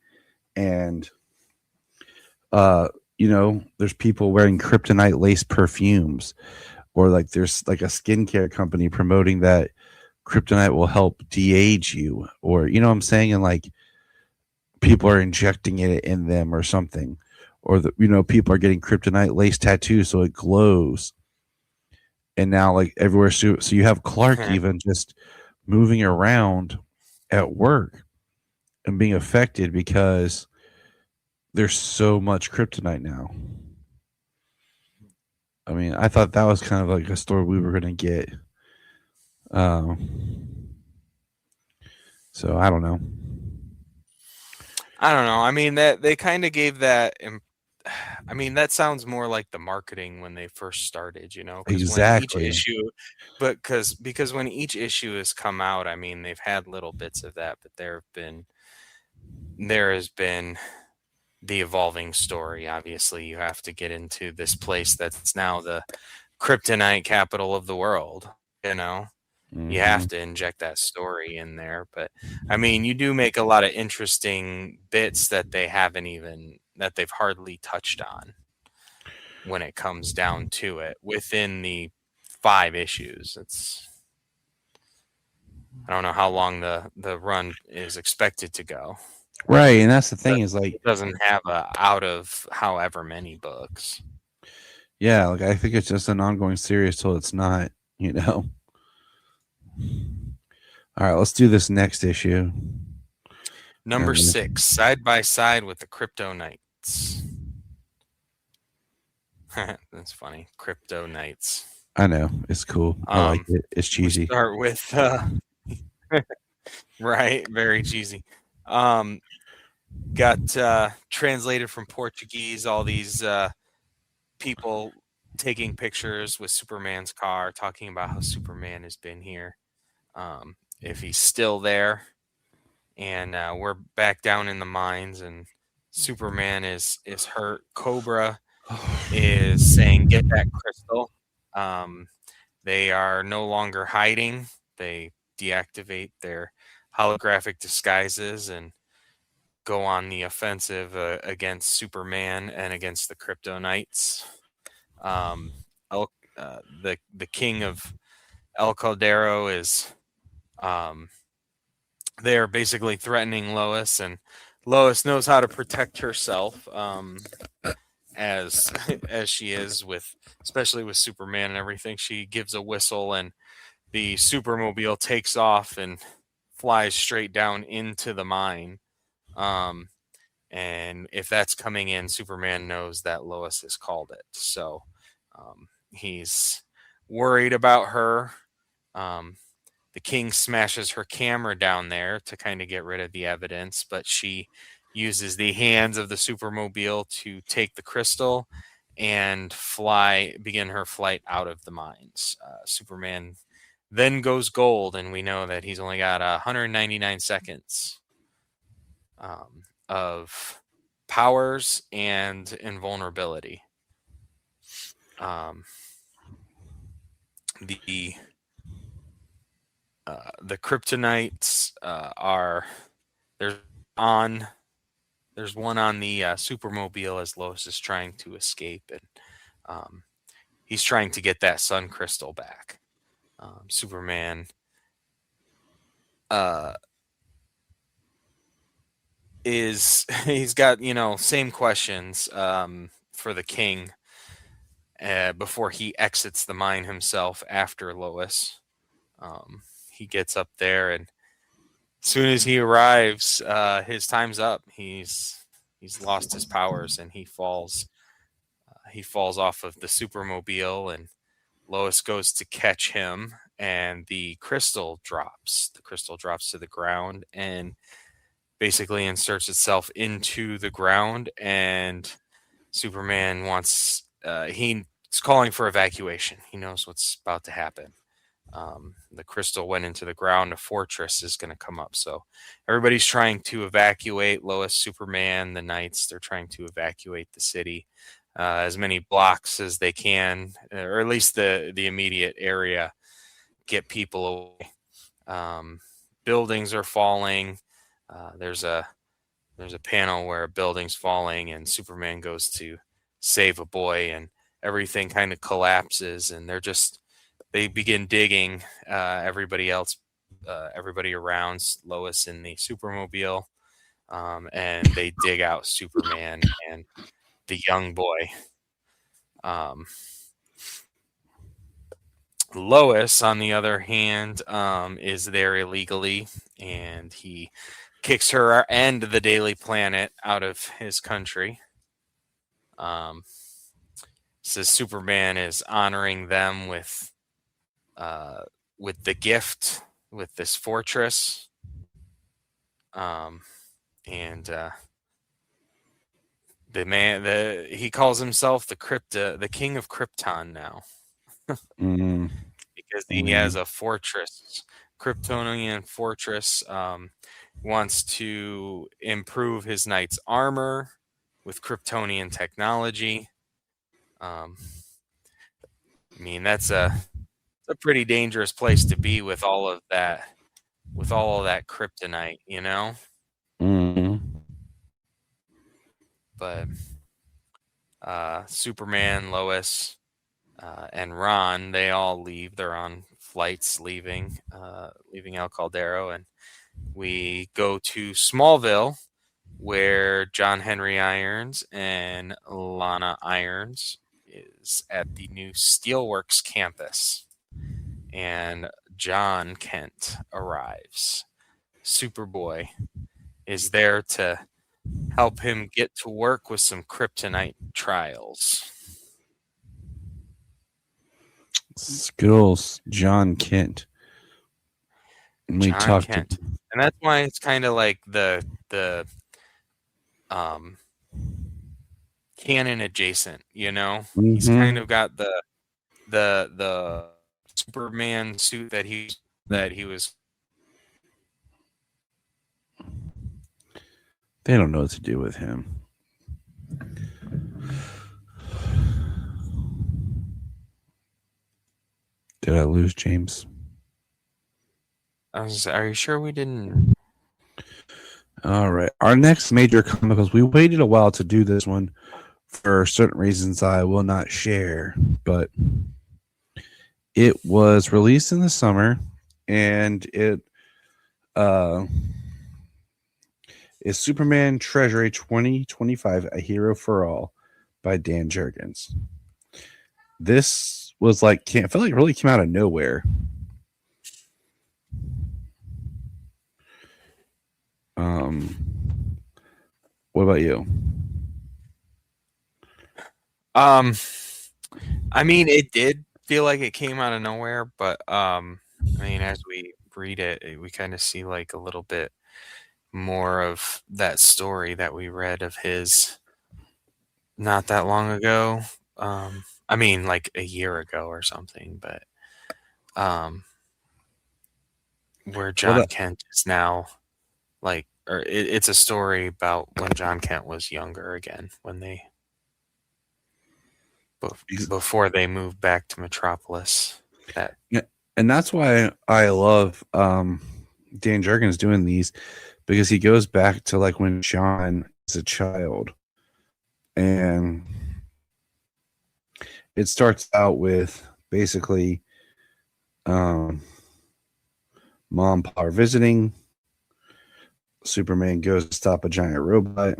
and there's people wearing kryptonite laced perfumes, or like there's like a skincare company promoting that kryptonite will help de-age you, or what I'm saying, and like people are injecting it in them or something, or people are getting kryptonite lace tattoos so it glows. And now like everywhere, so you have Clark even just moving around at work and being affected because there's so much kryptonite now. I mean, I thought that was kind of like a story we were going to get. So I don't know. I mean, that they kind of gave that. I mean, that sounds more like the marketing when they first started, Exactly. When each issue, but because when each issue has come out, I mean, they've had little bits of that, but there has been the evolving story. Obviously, you have to get into this place that's now the kryptonite capital of the world. Mm-hmm. You have to inject that story in there. But I mean, you do make a lot of interesting bits that they've hardly touched on when it comes down to it within the 5 issues. I don't know how long the run is expected to go. Right, and that's the thing, is like it doesn't have a out of however many books. Yeah, like I think it's just an ongoing series till it's not, All right, let's do this next issue. Number 6, side by side with the Crypto Knights. That's funny. Crypto Knights. I know. It's cool. I like it. It's cheesy. We start with right, very cheesy. Got translated from Portuguese, all these people taking pictures with Superman's car, talking about how Superman has been here, if he's still there. And we're back down in the mines, and Superman is hurt. Cobra is saying, "Get that crystal." They are no longer hiding. They deactivate their holographic disguises and go on the offensive against Superman and against the Crypto Knights. The king of El Caldero is they're basically threatening Lois, and Lois knows how to protect herself, as she is with, especially with Superman and everything. She gives a whistle, and the Supermobile takes off and flies straight down into the mine. And if that's coming in, Superman knows that Lois has called it. So he's worried about her. The king smashes her camera down there to kind of get rid of the evidence, but she uses the hands of the Supermobile to take the crystal and begin her flight out of the mines. Superman then goes gold, and we know that he's only got 199 seconds of powers and invulnerability. The Kryptonites are there's one on the Supermobile as Lois is trying to escape, and he's trying to get that sun crystal back. Superman he's got same questions for the king before he exits the mine himself after Lois. He gets up there, and as soon as he arrives, his time's up. He's lost his powers, and he falls off of the Supermobile, and Lois goes to catch him, and the crystal drops. The crystal drops to the ground and basically inserts itself into the ground, and Superman he's calling for evacuation. He knows what's about to happen. The crystal went into the ground. A fortress is going to come up. So everybody's trying to evacuate. Lois, Superman, the Knights, they're trying to evacuate the city, as many blocks as they can, or at least the immediate area, get people away. Buildings are falling. There's a panel where a building's falling, and Superman goes to save a boy, and everything kind of collapses, and they begin digging everybody around Lois in the Supermobile, and they dig out Superman and the young boy. Lois, on the other hand, is there illegally, and he kicks her and the Daily Planet out of his country. Says Superman is honoring them with the gift, with this fortress, and he calls himself the king of Krypton now, because he has a fortress, Kryptonian fortress. Wants to improve his knight's armor with Kryptonian technology. I mean, that's a pretty dangerous place to be with all of that kryptonite, But Superman, Lois, and Ron, they all leave. They're on flights leaving El Caldero, and we go to Smallville, where John Henry Irons and Lana Irons is at the new Steelworks campus, and John Kent arrives. Superboy is there to help him get to work with some kryptonite trials. Skills, John Kent. John Kent. And that's why it's kind of like the canon adjacent, you know? Mm-hmm. He's kind of got the Superman suit that he was. They don't know what to do with him. Did I lose James? Are you sure we didn't? All right. Our next major comic, because we waited a while to do this one for certain reasons I will not share, but it was released in the summer, and it is Superman Treasury 2025, A Hero for All by Dan Jurgens. This was like, I felt like it really came out of nowhere. What about you? I mean, it did feel like it came out of nowhere, but I mean, as we read it, we kind of see like a little bit more of that story that we read of his not that long ago. I mean, like a year ago or something, but where John Kent is now, like, or it's a story about when John Kent was younger again, when they before they moved back to Metropolis. And that's why I love Dan Jurgens doing these, because he goes back to like when John is a child, and it starts out with basically mom and pa are visiting. Superman goes to stop a giant robot,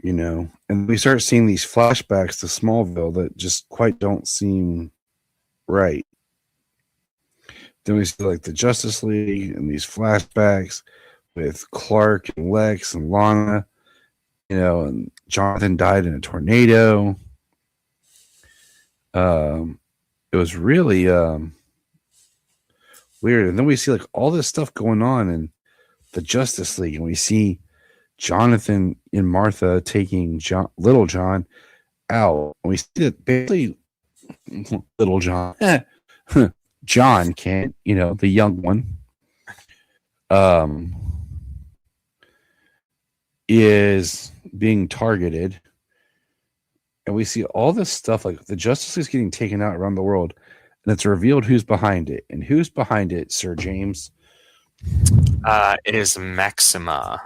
you know, and we start seeing these flashbacks to Smallville that just quite don't seem right. Then we see like the Justice League and these flashbacks with Clark and Lex and Lana, you know, and Jonathan died in a tornado. It was really weird. And then we see like all this stuff going on in the Justice League, and we see Jonathan and Martha taking Little John out. And we see that basically Little John, John Kent, you know, the young one, is being targeted. And we see all this stuff, like the Justice League is getting taken out around the world, and it's revealed who's behind it. And who's behind it, Sir James? It is Maxima.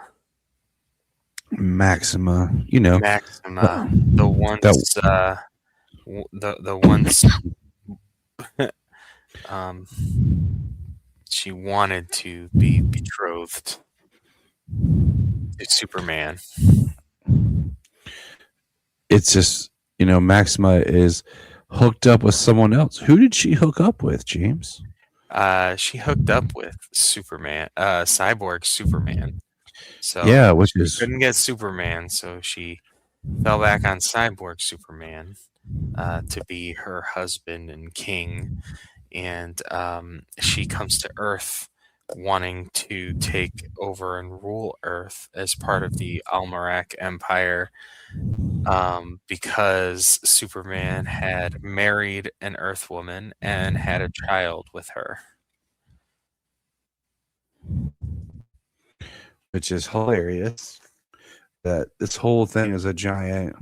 Maxima, you know, Maxima, the ones, the ones, she wanted to be betrothed to Superman. It's just, you know, Maxima is hooked up with someone else. Who did she hook up with, James? She hooked up with Superman, Cyborg Superman. So yeah, she couldn't get Superman, so she fell back on Cyborg Superman to be her husband and king. And she comes to Earth wanting to take over and rule Earth as part of the Almerac Empire, because Superman had married an Earth woman and had a child with her. Which is hilarious, that this whole thing is a giant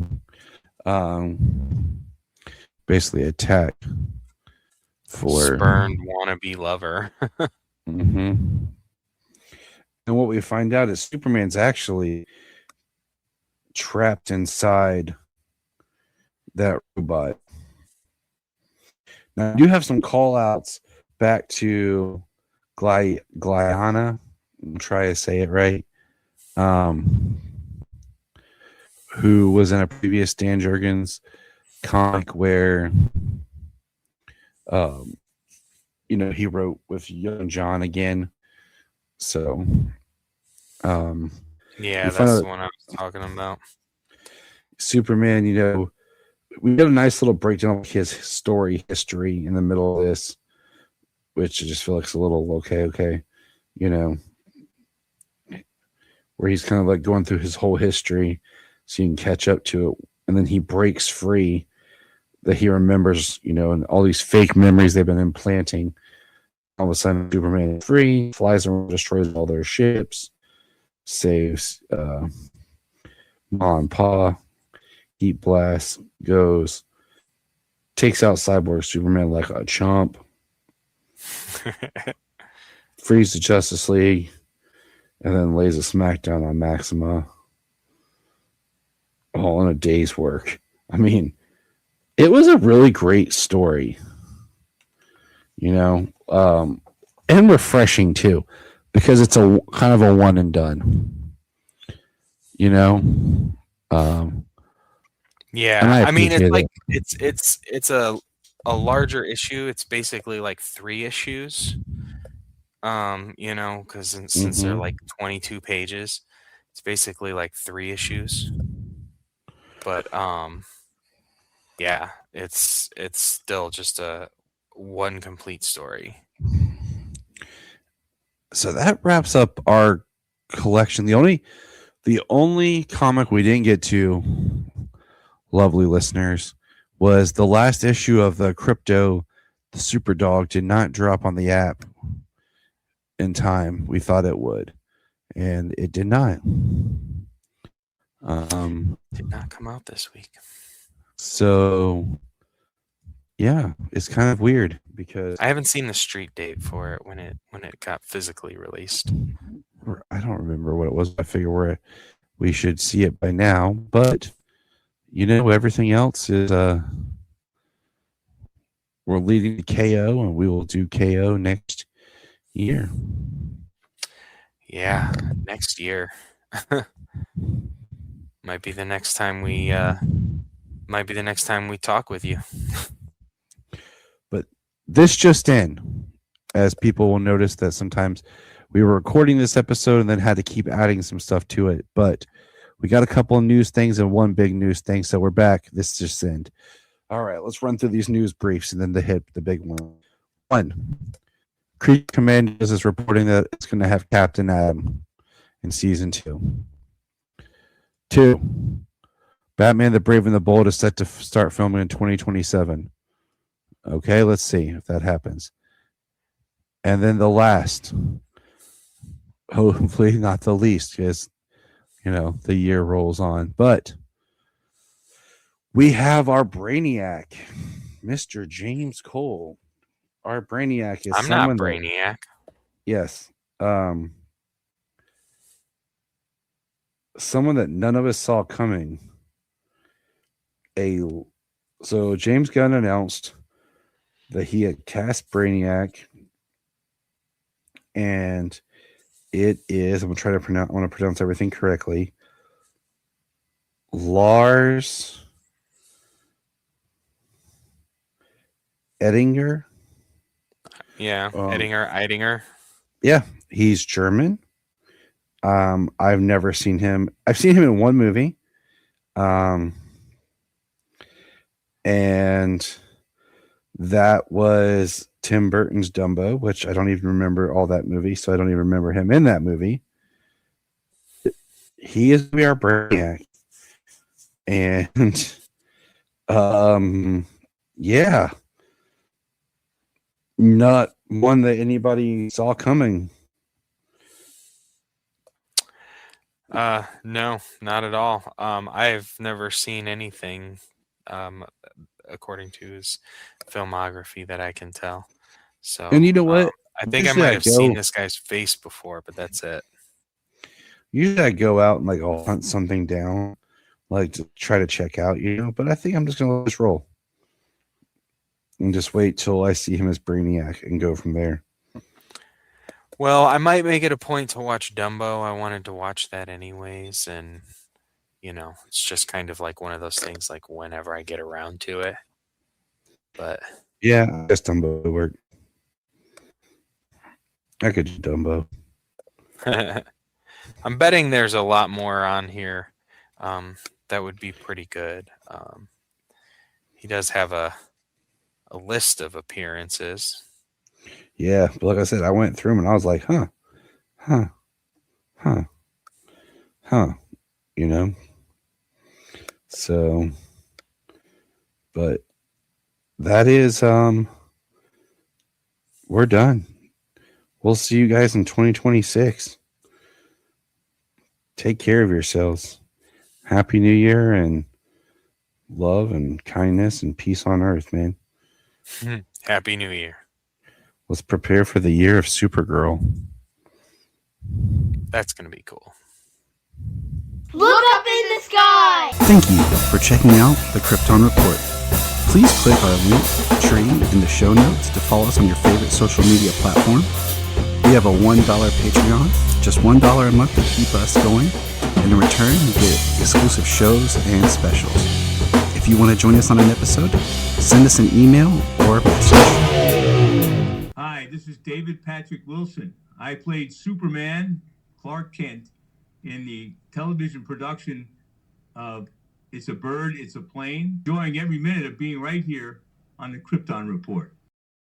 basically attack for spurned wannabe lover. Mm-hmm. And what we find out is Superman's actually trapped inside that robot. Now, I do have some call outs back to Guyana. I'll try to say it right. Who was in a previous Dan Jurgens comic where, you he wrote with Young John again. So, yeah, that's the one I was talking about. Superman, we got a nice little breakdown of his history in the middle of this, which I just feel like it's a little okay, where he's kind of like going through his whole history so you can catch up to it. And then he breaks free that he remembers, and all these fake memories they've been implanting. All of a sudden, Superman is free, flies around, destroys all their ships, saves Ma and Pa, Heat Blast, goes, takes out Cyborg Superman like a chump, frees the Justice League, and then lays a smackdown on Maxima. All in a day's work. I mean, it was a really great story, and refreshing too, because it's a kind of a one and done, yeah, I mean, it's like it's a larger issue. It's basically like 3 issues, because since they're like 22 pages, it's basically like 3 issues. But yeah, it's still just a one complete story. So that wraps up our collection. The only comic we didn't get to, lovely listeners, was the last issue of the Crypto. The Super Dog did not drop on the app in time. We thought it would, and it did not. Did not come out this week. So yeah, it's kind of weird because I haven't seen the street date for it when it got physically released. I don't remember what it was. I figure we should see it by now, but everything else is we're leading to KO, and we will do KO next year. Yeah, next year. Might be the next time we talk with you. But this just in, as people will notice that sometimes we were recording this episode and then had to keep adding some stuff to it. But we got a couple of news things and one big news thing, so we're back. This just in. All right, let's run through these news briefs and then hit the big one. 1, Creed Commandos is reporting that it's going to have Captain Atom in season 2. 2, Batman the Brave and the Bold is set to start filming in 2027. Okay, let's see if that happens. And then the last, hopefully not the least, because, the year rolls on. But we have our Brainiac, Mr. James Cole. Our Brainiac is I'm not Brainiac. Yes. Someone that none of us saw coming. So James Gunn announced that he had cast Brainiac, and it is, I want to pronounce everything correctly, Lars Ettinger. Yeah, Eidinger. Yeah, he's German. I've never seen him. I've seen him in one movie. And that was Tim Burton's Dumbo, which I don't even remember all that movie, so I don't even remember him in that movie. He is we are Brainiac. And yeah. Not one that anybody saw coming. No, not at all. I've never seen anything according to his filmography that I can tell. So, and you know what? I think I might have seen this guy's face before, but that's it. Usually I go out and I'll hunt something down, to try to check out, but I think I'm just gonna let this roll and just wait till I see him as Brainiac and go from there. Well, I might make it a point to watch Dumbo. I wanted to watch that anyways, and it's just kind of like one of those things, whenever I get around to it. But yeah, I guess Dumbo would work. I could do Dumbo. I'm betting there's a lot more on here that would be pretty good. He does have a list of appearances. Yeah, but like I said, I went through them and I was like, huh. You know? So, but that is, we're done. We'll see you guys in 2026. Take care of yourselves. Happy New Year and love and kindness and peace on earth, man. Happy New Year. Let's prepare for the year of Supergirl. That's going to be cool. Look up in the sky! Thank you for checking out the Krypton Report. Please click our link tree in the show notes to follow us on your favorite social media platform. We have a $1 Patreon, just $1 a month to keep us going. And in return, you get exclusive shows and specials. If you want to join us on an episode, send us an email or a message. Hi, this is David Patrick Wilson. I played Superman, Clark Kent, in the television production of It's a Bird, It's a Plane. Enjoying every minute of being right here on the Krypton Report.